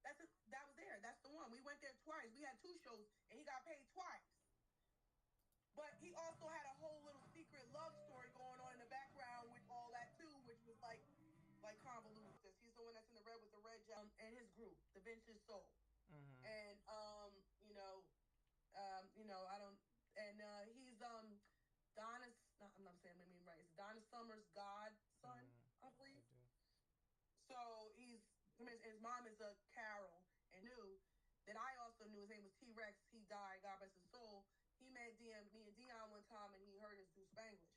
That was there. That's the one. We went there twice. We had 2 shows, and he got paid twice. But he also had a whole little secret love story going on in the background with all that too, which was like convoluted. He's the one that's in the red with the red gel, and his group, the Vintage Soul. And I don't. And he's Donna's. I'm not saying my name right. It's Donna Summer's godson, I believe. So his mom is a Carol, and knew that I also knew his name was T-Rex. He died, God rest his soul. He met me and Dion one time, and he heard us do Spanglish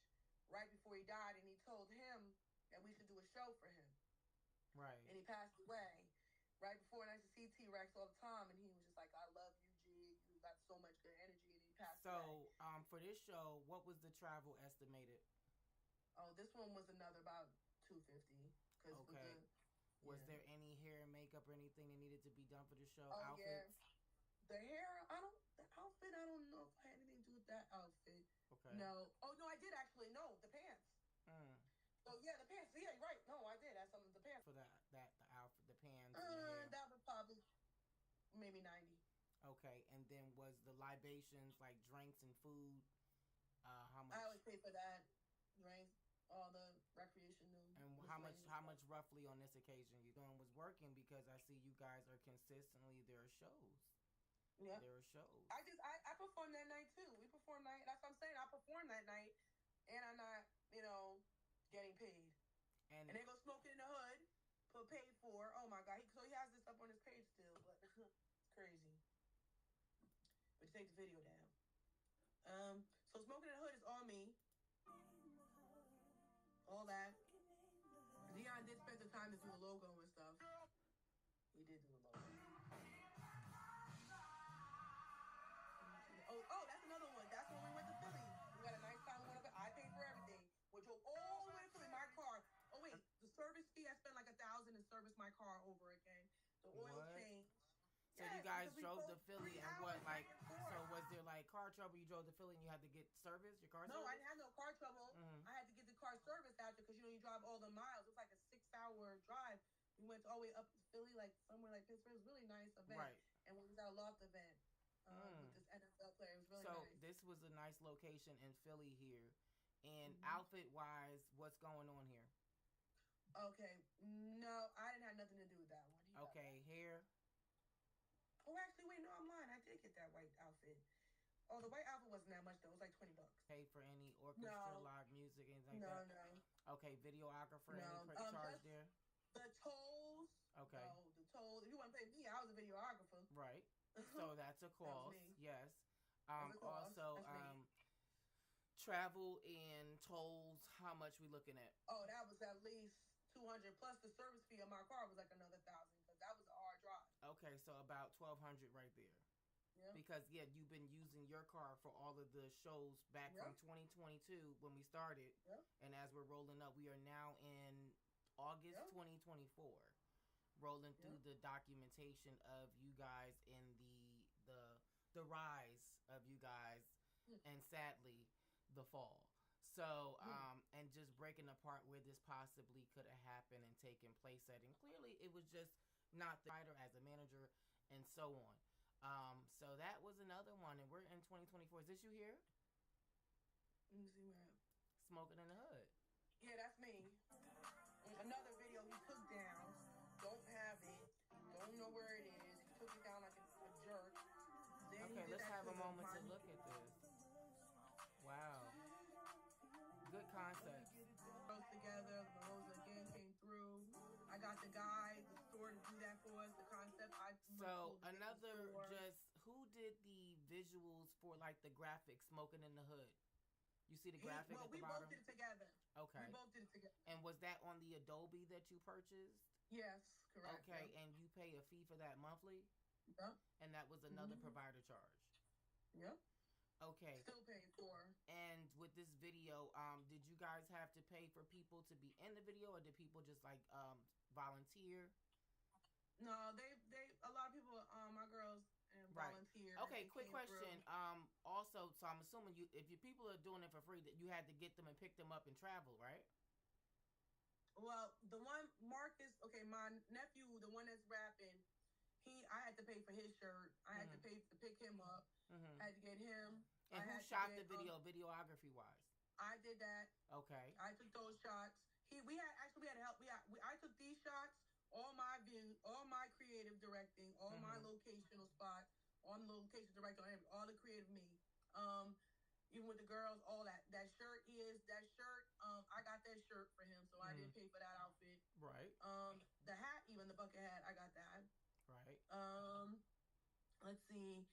right before he died, and he told him that we should do a show for him.
Right.
And he passed away right before, and I used to see T-Rex all the time, and he was just like, I love you, G. You got so much good energy, and he passed away.
So, for this show, what was the travel estimated?
Oh, this one was another about $250.
Okay. Was there any hair and makeup or anything that needed to be done for the show?
Oh,
Outfits?
Yeah. The hair, the outfit, I don't know if I had anything to do with that outfit.
Okay.
No. Oh, no, I did actually. No, the pants. Oh, yeah, the pants. Yeah, right. No, I did. That's some of the pants.
For the outfit, the pants.
That was probably maybe 90.
Okay, and then was the libations like drinks and food? How much?
I always pay for that. Drinks, all the recreational.
And how much roughly on this occasion you doing was working, because I see you guys are consistently, there are shows.
Yeah.
There are shows.
I performed that night too. We performed that. That's what I'm saying. I performed that night, and I'm not, getting paid. And they go smoking in the hood, put paid for. Oh my God. So he has this up on his page still, but it's crazy. But you take the video down. So smoking in the hood is all me. All that. Dion did spend the time to do the logo and stuff. We did do the logo. Oh, that's another one. That's when we went to Philly. We had a nice time. I paid for everything. We drove all the way to Philly. My car. Oh wait, the service fee. I spent like $1,000 to service my car over again. The oil change.
So you guys drove to Philly, and what, like, so was there like car trouble? You drove to Philly and you had to get service, your car
No,
service?
I didn't have no car trouble. I had to get the car serviced after because you drive all the miles. It's like a 6-hour drive. We went all the way up to Philly, like somewhere like Pittsburgh. It was a really nice event.
Right.
And we was at a loft event with this NFL player. It was really
So
nice.
this was a nice location in Philly here. And outfit wise, what's going on here?
Okay, no, I didn't have nothing to do with that one.
Okay, hair.
Oh, actually, wait, no, I'm lying. I did get that white outfit. Oh, the white outfit wasn't that much though. It was like $20.
Pay for any orchestra, live music, anything like that?
No.
Okay, videographer,
No.
any charge there?
The tolls.
Okay.
No, the tolls. If you want to pay me, I was a videographer.
Right. So that's a cost. Yes. Also, travel and tolls. How much we looking at?
Oh, that was at least $200 plus the service fee of my car was like another $1,000 because that was a hard drive.
Okay, so about $1,200 right there.
Yeah.
Because you've been using your car for all of the shows back from 2022 when we started, and as we're rolling up, we are now in August 2024, rolling through the documentation of you guys in the rise of you guys, and sadly, the fall. So, and just breaking apart where this possibly could have happened and taken place at, and clearly it was just not the writer as a manager, and so on. So that was another one, and we're in 2024. Is this you here?
Let me see where.
Smoking in the hood.
Yeah, that's me. Another video he took down. Don't have it. Don't know where it is. He took it down like a jerk. Then
okay, let's have a moment to look at this. Wow. Good concept.
Girls together. The hoes again came through. I got the guy, the store to do that for us. The concept.
So another just who did the visuals for like the graphics? Smoking in the hood. You see the graphic at the bottom?
We both did it together.
Okay.
We both did it together.
And was that on the Adobe that you purchased?
Yes, correct.
Okay, and you pay a fee for that monthly?
Yep.
And that was another provider charge?
Yep.
Okay.
Still paying for.
And with this video, did you guys have to pay for people to be in the video, or did people just like volunteer?
No, they a lot of people, my girls volunteer.
Okay, quick question. Also, so I'm assuming if your people are doing it for free, that you had to get them and pick them up and travel, right?
Well, the one Marcus, my nephew, the one that's rapping, I had to pay for his shirt. I had to pay to pick him up. I had to get him.
And who shot the video, videography wise?
I did that.
Okay.
I took those shots. We had help. I took these shots. All my view, all my creative directing, all my locational spots, all the location director, all the creative me. Even with the girls, all that shirt, I got that shirt for him, so I didn't pay for that outfit.
Right.
The hat, even the bucket hat, I got that.
Right.
Let's see.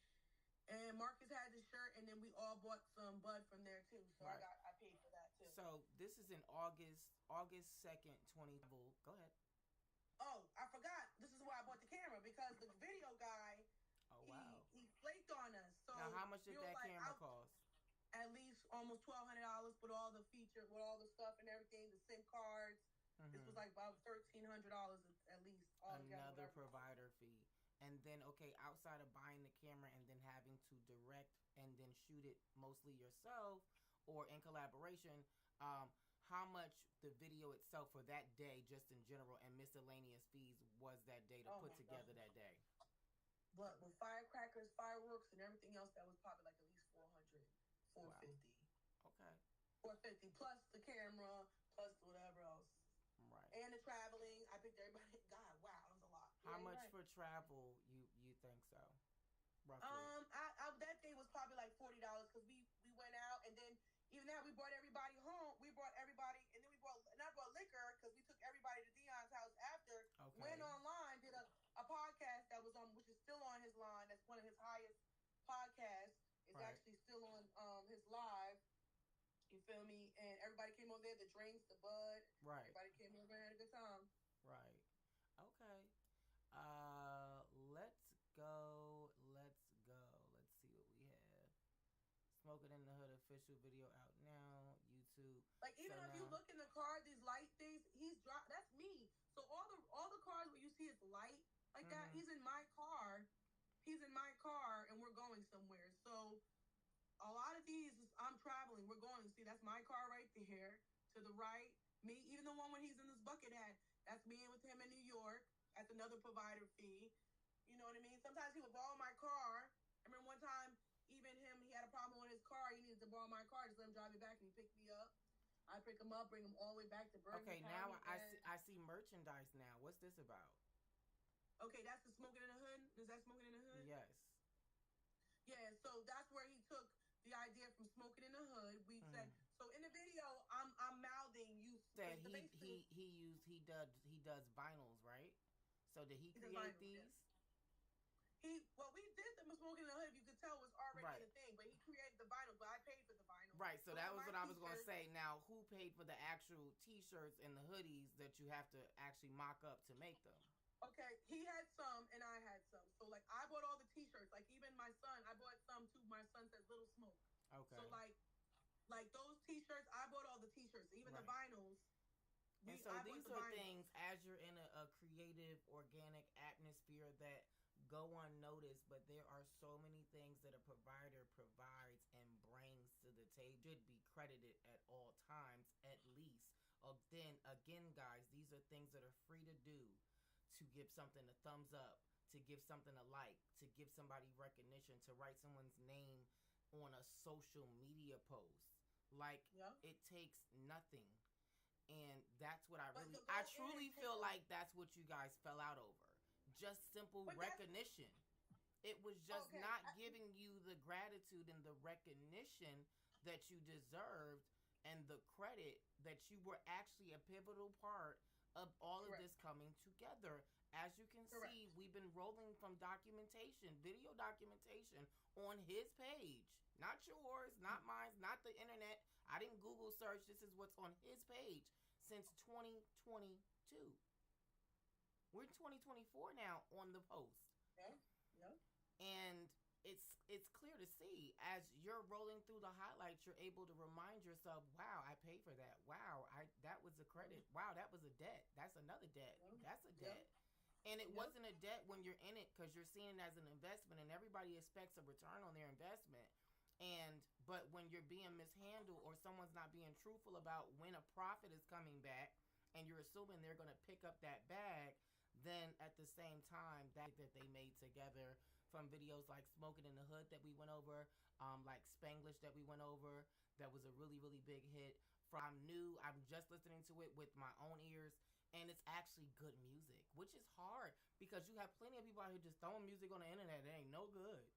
And Marcus had the shirt, and then we all bought some bud from there too. So I paid for that too.
So this is in August 2nd, 20. Go ahead.
Oh, I forgot. This is why I bought the camera, because the video guy, he flaked on us. So
now, how much did that camera cost?
At least almost $1,200 with all the feature, with all the stuff and everything, the SIM cards. This was like about $1,300 at least.
Another provider fee. And then, outside of buying the camera and then having to direct and then shoot it mostly yourself or in collaboration, how much the video itself for that day, just in general, and miscellaneous fees was that day to put together that day?
But with firecrackers, fireworks, and everything else, that was probably like at least $400, $450.
Wow. Okay.
$450 plus the camera, plus whatever else.
Right.
And the traveling. I picked everybody. God, wow, that was a lot.
How much for travel you think so? Roughly.
That day was probably like $40 because we went out, and then even that we brought everybody home. We brought everybody, and then we brought liquor because we took everybody to Dion's house after. Okay. Went online, did a podcast that was on, which is still on his line. That's one of his highest podcasts. It's actually still on his live. You feel me? And everybody came over there, the drinks, the bud. Right. Everybody came over and had a good time.
Right. Okay. Let's go. Let's see what we have. Smoking in the Hood official video out now. YouTube.
Like, even if you look in the car, these light things, that's me. So all the cars where you see is light like that, he's in my car. He's in my car, and we're going somewhere. So a lot of these, I'm traveling. We're going. See, that's my car right there to the right. Me, even the one when he's in this bucket hat, that's me with him in New York. That's another provider fee. You know what I mean? Sometimes he would borrow my car. I remember one time, even him, he had a problem with his car. He needed to borrow my car. Just let him drive me back, and he picked me up. I pick him up, bring him all the way back to Bergen
Okay,
County.
now I see merchandise now. What's this about?
Okay, that's the Smoking in the Hood. Is that Smoking in the Hood?
Yes.
Yeah, so that's where he took the idea from Smoking in the Hood. We said so in the video. I'm mouthing you.
Said he does vinyls, right? So did he create
vinyls,
these?
Yes. We did the Smoking in the Hood. If you could tell, was already
right.
a thing, but he created the vinyl. But I paid for the vinyl.
Right. So that was what I was going to say.
T-shirts.
Now, who paid for the actual T-shirts and the hoodies that you have to actually mock up to make them?
Okay, he had some and I had some. So like I bought all the T-shirts. Like even my son, I bought some too. My son says Little Smoke.
Okay.
So like those T-shirts, I bought all the T-shirts, even the vinyls.
And so these are things as you're in a creative, organic atmosphere that go unnoticed, but there are so many things that a provider provides and brings to the table should be credited at all times, at least. Then again, guys, these are things that are free to do. To give something a thumbs up, to give something a like, to give somebody recognition, to write someone's name on a social media post. Like, it takes nothing. And that's what I truly feel like that's what you guys fell out over. Just simple recognition. It was just not giving you the gratitude and the recognition that you deserved and the credit that you were actually a pivotal part of all of this coming together. As you can see, we've been rolling from documentation, video documentation on his page. Not yours, not mine, not the internet. I didn't Google search. This is what's on his page since 2022. We're 2024 now on the post.
Yeah.
And it's clear to see as you're rolling through the highlights, you're able to remind yourself, wow, I paid for that. Wow, that was a credit. Wow, that was a debt. That's another debt. That's a debt. And it wasn't a debt when you're in it because you're seeing it as an investment and everybody expects a return on their investment. But when you're being mishandled or someone's not being truthful about when a profit is coming back and you're assuming they're going to pick up that bag, then at the same time that they made together from videos like Smoking in the Hood that we went over, like Spanglish that we went over, that was a really, really big hit. I'm just listening to it with my own ears, and it's actually good music, which is hard because you have plenty of people out here just throwing music on the internet that ain't no good.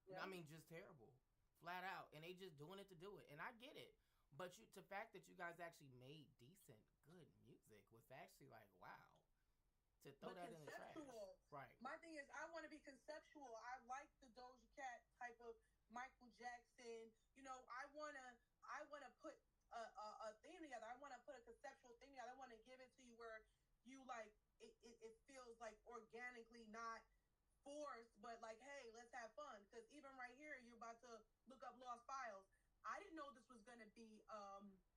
Yeah. I mean, just terrible, flat out, and they just doing it to do it, and I get it. But the fact that you guys actually made decent, good music was actually like, wow. To throw that in the trash. Right.
My thing is, I want to be conceptual. I like the Doja Cat type of Michael Jackson. You know, I wanna put a thing together. I want to put a conceptual thing together. I want to give it to you where you like it feels like organically, not forced, but like, hey, let's have fun. Because even right here, you're about to look up Lost Files. I didn't know this was gonna be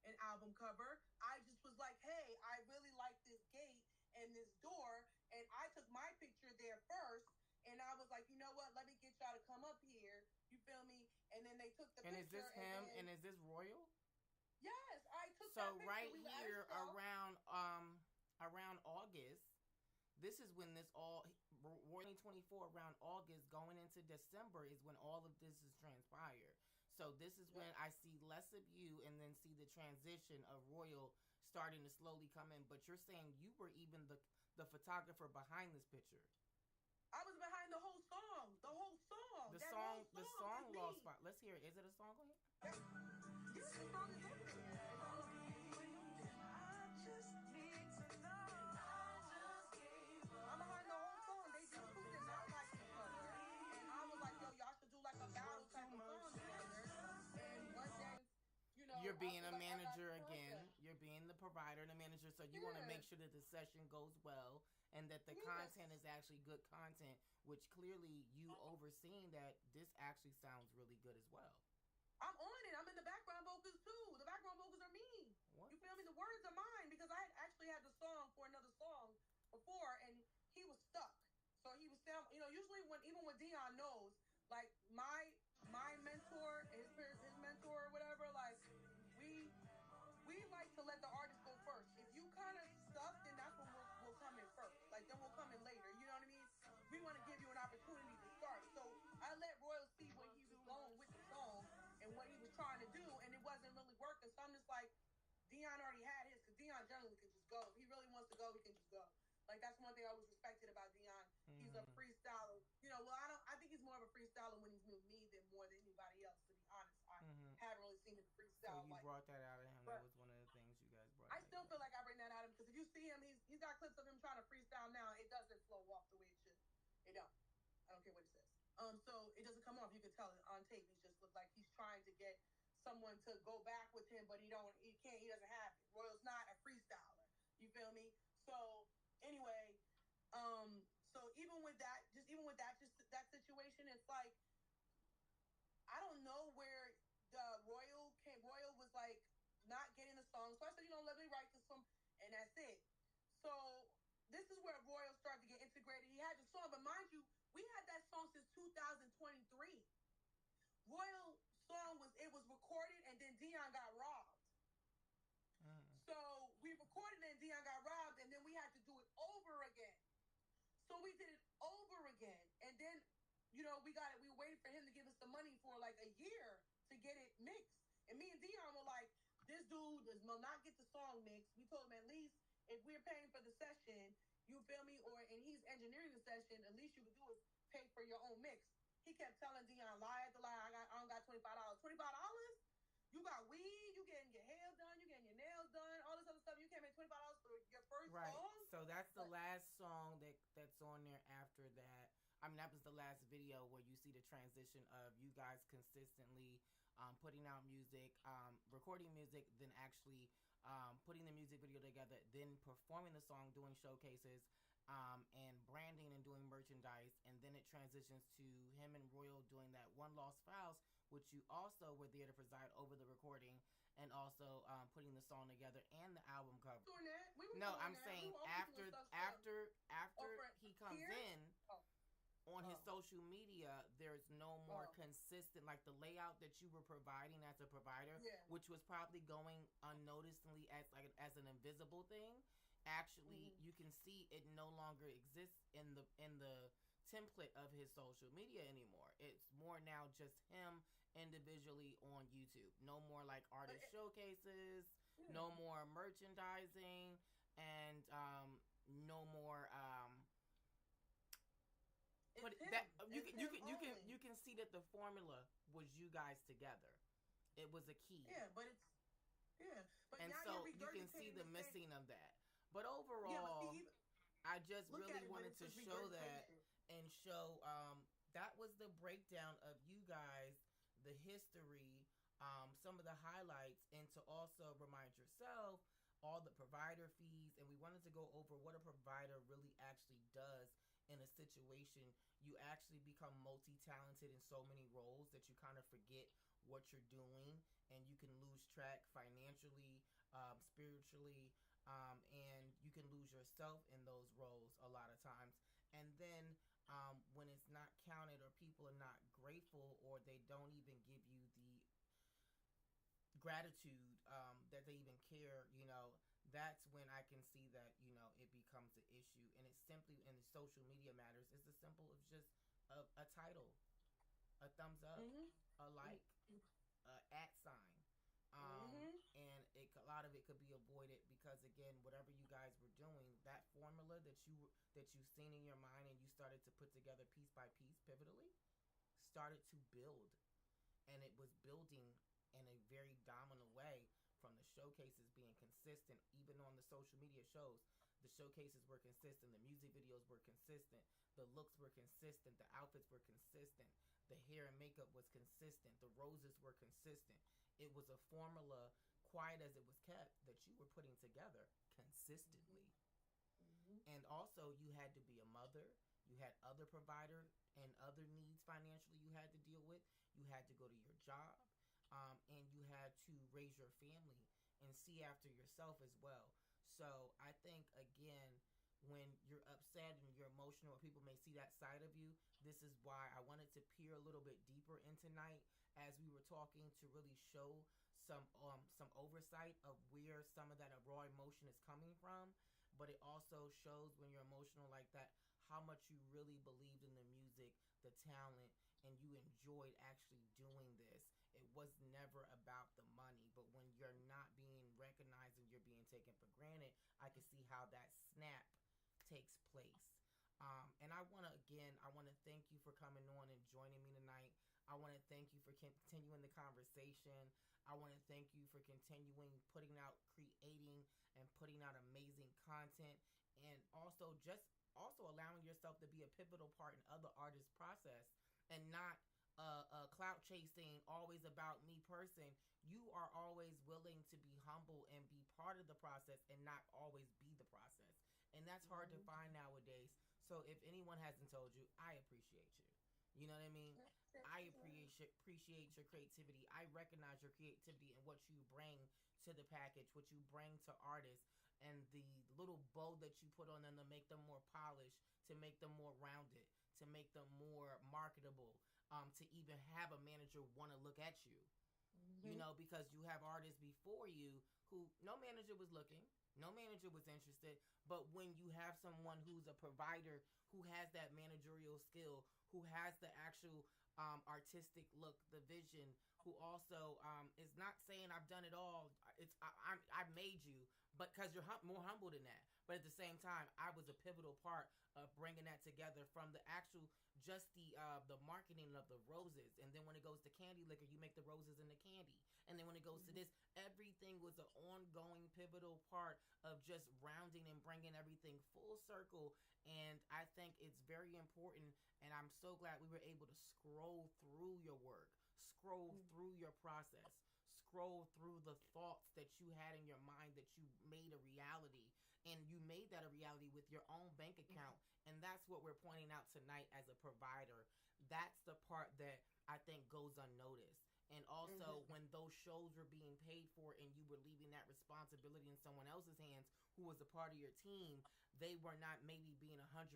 an album cover. I just was like, hey, I really like this gate and this door, and I took my picture there first, and I was like, you know what, let me get y'all to come up here, you feel me? And then they took the picture.
And is this him, and is this Royal?
Yes, I took
so
that picture.
Right here around August, this is when this all 2024 around August going into December is when all of this is transpired. So this is when I see less of you and then see the transition of Royal starting to slowly come in. But you're saying you were even the photographer behind this picture.
I was behind the whole song. The whole song.
The song Lost Spot. Let's hear it. Is it a song on here?
This song is over. I'm behind the whole song. They just put this out like each other. And I was like, yo, y'all should do like a battle type of song together. And one day, you know,
you're being a manager again. You're being the provider and the manager, so you want to make sure that the session goes well and that the content is actually good content, which clearly you overseeing that this actually sounds really good as well.
I'm on it. I'm in the background vocals too. The background vocals are me. What? You feel me? The words are mine because I actually had the song for another song before, and he was stuck. So he was still, you know, usually even when Dion knows, like my mentor, his trying to do, and it wasn't really working. So I'm just like, Dion already had his, because Dion generally could just go. If he really wants to go, he can just go. Like, that's one thing I always respected about Dion. Mm-hmm. He's a freestyler. You know, well, I think he's more of a freestyler when he's with me than more than anybody else, to be honest. I haven't really seen him freestyle.
So you brought that out of him. That was one of the things you guys brought out.
I still feel like I bring that out of him, because if you see him, he's got clips of him trying to freestyle now. It doesn't flow off the way it should. It don't. I don't care what he says. So it doesn't come off. You can tell it on tape. He just looks like he's trying to get someone to go back with him, but he can't. He doesn't have it. Royal's not a freestyler. You feel me? So anyway, so even with that that situation, it's like, I don't know where the Royal was like not getting the song. So I said, let me write this song, and that's it. So this is where Royal started to get integrated. He had the song, but mind you, we had that song since 2023. Royal song was recorded, and then Dion got robbed. So we recorded it, and Dion got robbed, and then we had to do it over again. So we did it over again, and then we were waiting for him to give us the money for like a year to get it mixed. And me and Dion were like, this dude does not get the song mixed. We told him, at least if we're paying for the session, you feel me, and he's engineering the session, at least you could do is pay for your own mix. He kept telling Dion, lie after lie, I don't got $25. $25? You got weed, you getting your hair done, you getting your nails done, all this other stuff. You can't make $25 for your first song?
So that's the last song that's on there after that. I mean, that was the last video where you see the transition of you guys consistently putting out music, recording music, then actually putting the music video together, then performing the song, doing showcases, and branding and doing merchandise. And then it transitions to him and Royal doing that One Lost Files, which you also were there to preside over the recording and also putting the song together and the album cover. I'm saying after he comes in on his social media, there's no more consistent, like the layout that you were providing as a provider, which was probably going unnoticedly as an invisible thing. Actually, you can see it no longer exists in the template of his social media anymore. It's more now just him individually on YouTube. No more like artist showcases, no more merchandising, and no more you can see that the formula was you guys together. It was a key.
But
and so you can see the missing of that. But overall, I just really wanted to show that and show that was the breakdown of you guys, the history, some of the highlights, and to also remind yourself all the provider fees. And we wanted to go over what a provider really actually does in a situation. You actually become multi-talented in so many roles that you kind of forget what you're doing, and you can lose track financially, spiritually, and you can lose yourself in those roles a lot of times. And then when it's not counted, or people are not grateful, or they don't even give you the gratitude that they even care, that's when I can see that, it becomes an issue. And it's simply, in the social media matters, it's as simple as just a title, a thumbs up, a like, a @sign. And a lot of it could be avoided because, again, whatever you guys were doing, that formula that you seen in your mind and you started to put together piece by piece, pivotally, started to build. And it was building in a very dominant way, from the showcases being consistent, even on the social media shows. The showcases were consistent, the music videos were consistent, the looks were consistent, the outfits were consistent, the hair and makeup was consistent, the roses were consistent. It was a formula, quiet as it was kept, that you were putting together consistently. And also, you had to be a mother, you had other provider and other needs financially you had to deal with, you had to go to your job, and you had to raise your family and see after yourself as well. So I think, again, when you're upset and you're emotional, or people may see that side of you, this is why I wanted to peer a little bit deeper in tonight as we were talking, to really show some oversight of where some of that raw emotion is coming from. But it also shows, when you're emotional like that, how much you really believed in the music, the talent, and you enjoyed actually doing this. It was never about the money. But when you're not being recognized and you're being taken for granted, I can see how that snap takes place. And I want to thank you for coming on and joining me tonight. I want to thank you for continuing the conversation. I want to thank you for continuing putting out, creating, and putting out amazing content, and also allowing yourself to be a pivotal part in other artists' process, and not clout chasing, always about me person. You are always willing to be humble and be part of the process, and not always be the process. And that's hard to find nowadays. So if anyone hasn't told you, I appreciate you. You know what I mean? I appreciate your creativity. I recognize your creativity and what you bring to the package, what you bring to artists, and the little bow that you put on them to make them more polished, to make them more rounded, to make them more marketable, to even have a manager want to look at you. You know, because you have artists before you who no manager was looking, no manager was interested, but when you have someone who's a provider, who has that managerial skill, who has the actual artistic look, the vision, who also is not saying I've done it all. I've made you, but because you're more humble than that. But at the same time, I was a pivotal part of bringing that together from the actual just the marketing of the roses, and then when it goes to candy liquor, you make the roses and the candy, and then when it goes to this, everything was an ongoing pivotal part of just rounding and bringing everything full circle. And I think it's very important, and I'm so glad we were able to scroll through your work, scroll through your process, scroll through the thoughts that you had in your mind that you made a reality, and you made that a reality with your own bank account. And that's what we're pointing out tonight as a provider. That's the part that I think goes unnoticed. And also, when those shows were being paid for and you were leaving that responsibility in someone else's hands who was a part of your team, they were not maybe being 100%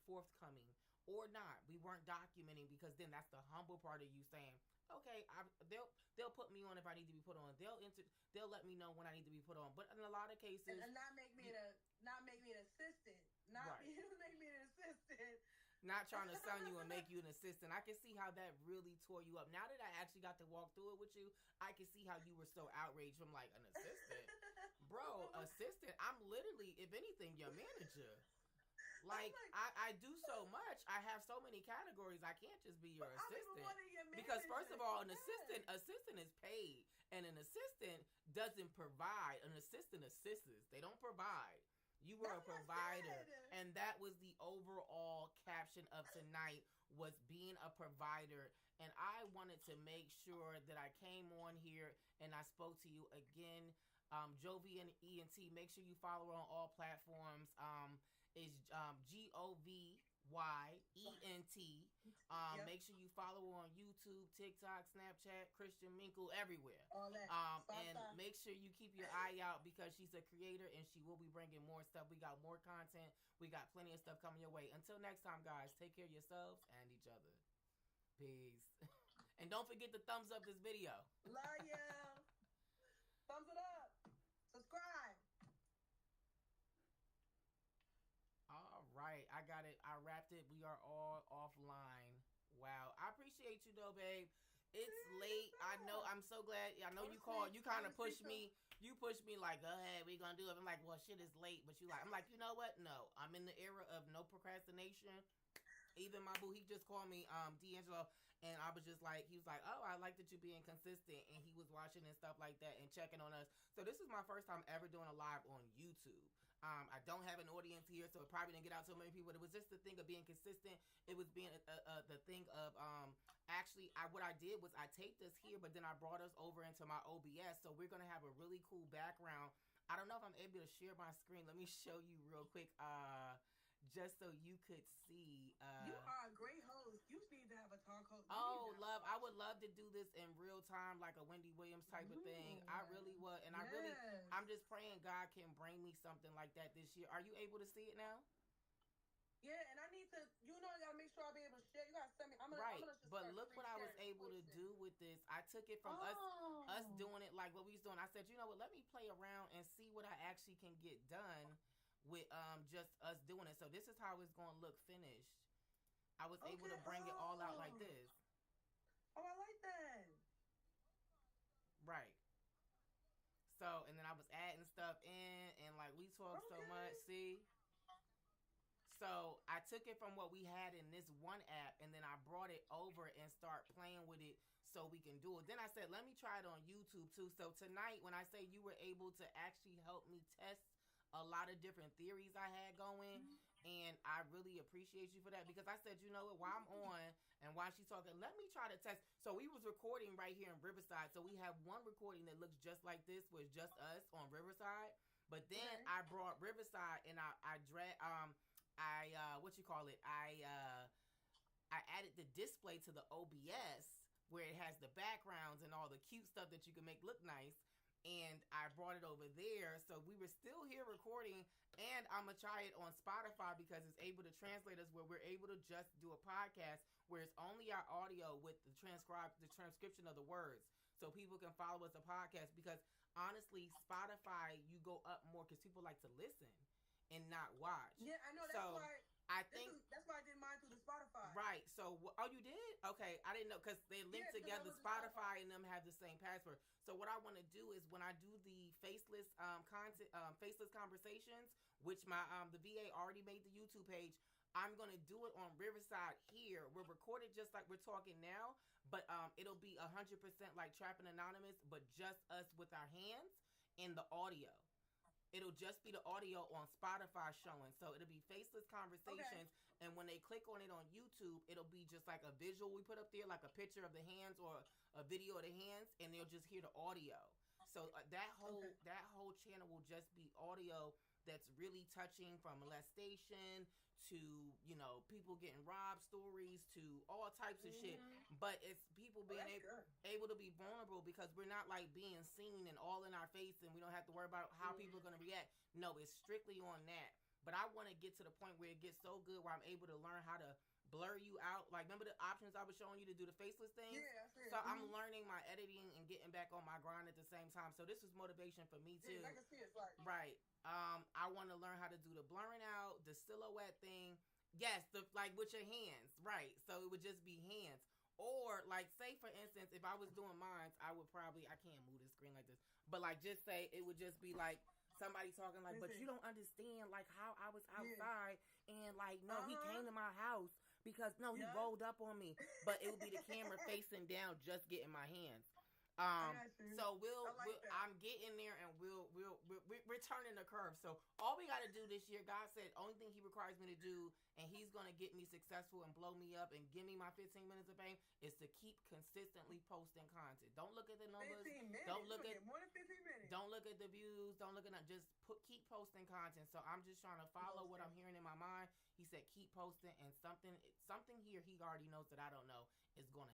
forthcoming, or not. We weren't documenting, because then that's the humble part of you saying, okay, they'll put me on if I need to be put on. They'll let me know when I need to be put on. But in a lot of cases,
and not make me an assistant. Not make me an assistant.
Not trying to son you and make you an assistant. I can see how that really tore you up. Now that I actually got to walk through it with you, I can see how you were so outraged from like an assistant. Bro, assistant, I'm literally, if anything, your manager. Like, I do so much. I have so many categories. I can't just be your assistant. Because first of all, an assistant is paid, and an assistant doesn't provide. An assistant assists. They don't provide. You were a provider, and that was the overall caption of tonight, was being a provider. And I wanted to make sure that I came on here and I spoke to you again. Jovi and ENT, make sure you follow her on all platforms. Is GOVYENT. Make sure you follow her on YouTube, TikTok, Snapchat, Christian Minkle, everywhere.
All that.
And make sure you keep your eye out, because she's a creator and she will be bringing more stuff. We got more content. We got plenty of stuff coming your way. Until next time, guys, take care of yourselves and each other. Peace. And don't forget to thumbs up this video.
Love ya. Thumbs it up. Subscribe.
All right, I got it. I wrapped it. We are all offline. Wow. I appreciate you though, babe. It's late. I know. I'm so glad. I know you called. You kind of pushed me. You pushed me like, go ahead, we gonna do it. I'm like, well, shit is late. But I'm like, you know what? No. I'm in the era of no procrastination. Even my boo, he just called me, D'Angelo, and I was just like, he was like, oh, I like that you being consistent, and he was watching and stuff like that and checking on us. So this is my first time ever doing a live on YouTube. I don't have an audience here, so it probably didn't get out to many people. It was just the thing of being consistent. It was being the thing of actually, what I did was I taped us here, but then I brought us over into my OBS. So we're gonna have a really cool background. I don't know if I'm able to share my screen. Let me show you real quick. Just so you could see.
You are a great host. You need to have a talk host.
Oh, love! I would love to do this in real time, like a Wendy Williams type of thing. I really would, and I'm just praying God can bring me something like that this year. Are you able to see it now?
Yeah, and I need to. I gotta make sure I'll be able to share. You gotta send me. I'm gonna just
but look what I was able to do with this. I took it from us doing it like what we was doing. I said, you know what? Let me play around and see what I actually can get done with just us doing it. So this is how it's gonna look finished. I was able to bring it all out like this.
Oh, I like that.
Right. So, and then I was adding stuff in, and like we talked so much.
Okay.
See, so I took it from what we had in this one app, and then I brought it over and start playing with it so we can do it. Then I said, let me try it on YouTube too. So tonight, when I say you were able to actually help me test a lot of different theories I had going, and I really appreciate you for that, because I said, you know what, while I'm on and while she's talking, let me try to test. So we was recording right here in Riverside. So we have one recording that looks just like this, was just us on Riverside. But then
Okay.
I brought Riverside, and I what you call it? I added the display to the OBS where it has the backgrounds and all the cute stuff that you can make look nice. And I brought it over there, so we were still here recording. And I'm gonna try it on Spotify because it's able to translate us, where we're able to just do a podcast where it's only our audio with the transcription of the words, so people can follow us a podcast. Because honestly, Spotify, you go up more because people like to listen and not watch.
Yeah, I know. That's
So
why.
I think
That's why I did mine through the Spotify.
right. So oh, you did? Okay, I didn't know, because they link
Yeah, because I
together.
was in Spotify.
Spotify and them have the same password. So what I want to do is, when I do the faceless content, faceless conversations, which my the VA already made the YouTube page. I'm gonna do it on Riverside here. We're recorded just like we're talking now, but it'll be 100% like Trapping Anonymous, but just us with our hands in the audio. It'll just be the audio on Spotify showing. So it'll be faceless conversations.
Okay.
And when they click on it on YouTube, it'll be just like a visual we put up there, like a picture of the hands or a video of the hands, and they'll just hear the audio. So that whole channel will just be audio that's really touching, from molestation to, you know, people getting robbed stories to all types of shit. But it's people being able to be vulnerable, because we're not like being seen and all in our face, and we don't have to worry about how people are going to react. No, it's strictly on that. But I want to get to the point where it gets so good where I'm able to learn how to blur you out. Like, remember the options I was showing you to do the faceless thing?
Yeah.
So I'm learning my editing and getting back on my grind at the same time. So this was motivation for me too.
Yeah, I can see it's like.
Right. I want to learn how to do the blurring out, the silhouette thing. Yes, the like with your hands. Right. So it would just be hands. Or like, say for instance, if I was doing mine, I would probably, I can't move the screen like this, but like, just say it would just be like somebody talking like, but you don't understand like how I was outside and like, no, he came to my house because no, he rolled up on me. But it would be the camera facing down, just getting my hands. So I'm getting there, and we're turning the curve. So all we got to do this year, God said, only thing He requires me to do, and He's gonna get me successful and blow me up and give me my 15 minutes of fame, is to keep consistently posting content. Don't look at the numbers.
15 minutes.
Don't look at
more than 15 minutes.
Don't look at the views. Don't look at just keep posting content. So I'm just trying to follow what I'm hearing in my mind. He said keep posting, and something here He already knows that I don't know is gonna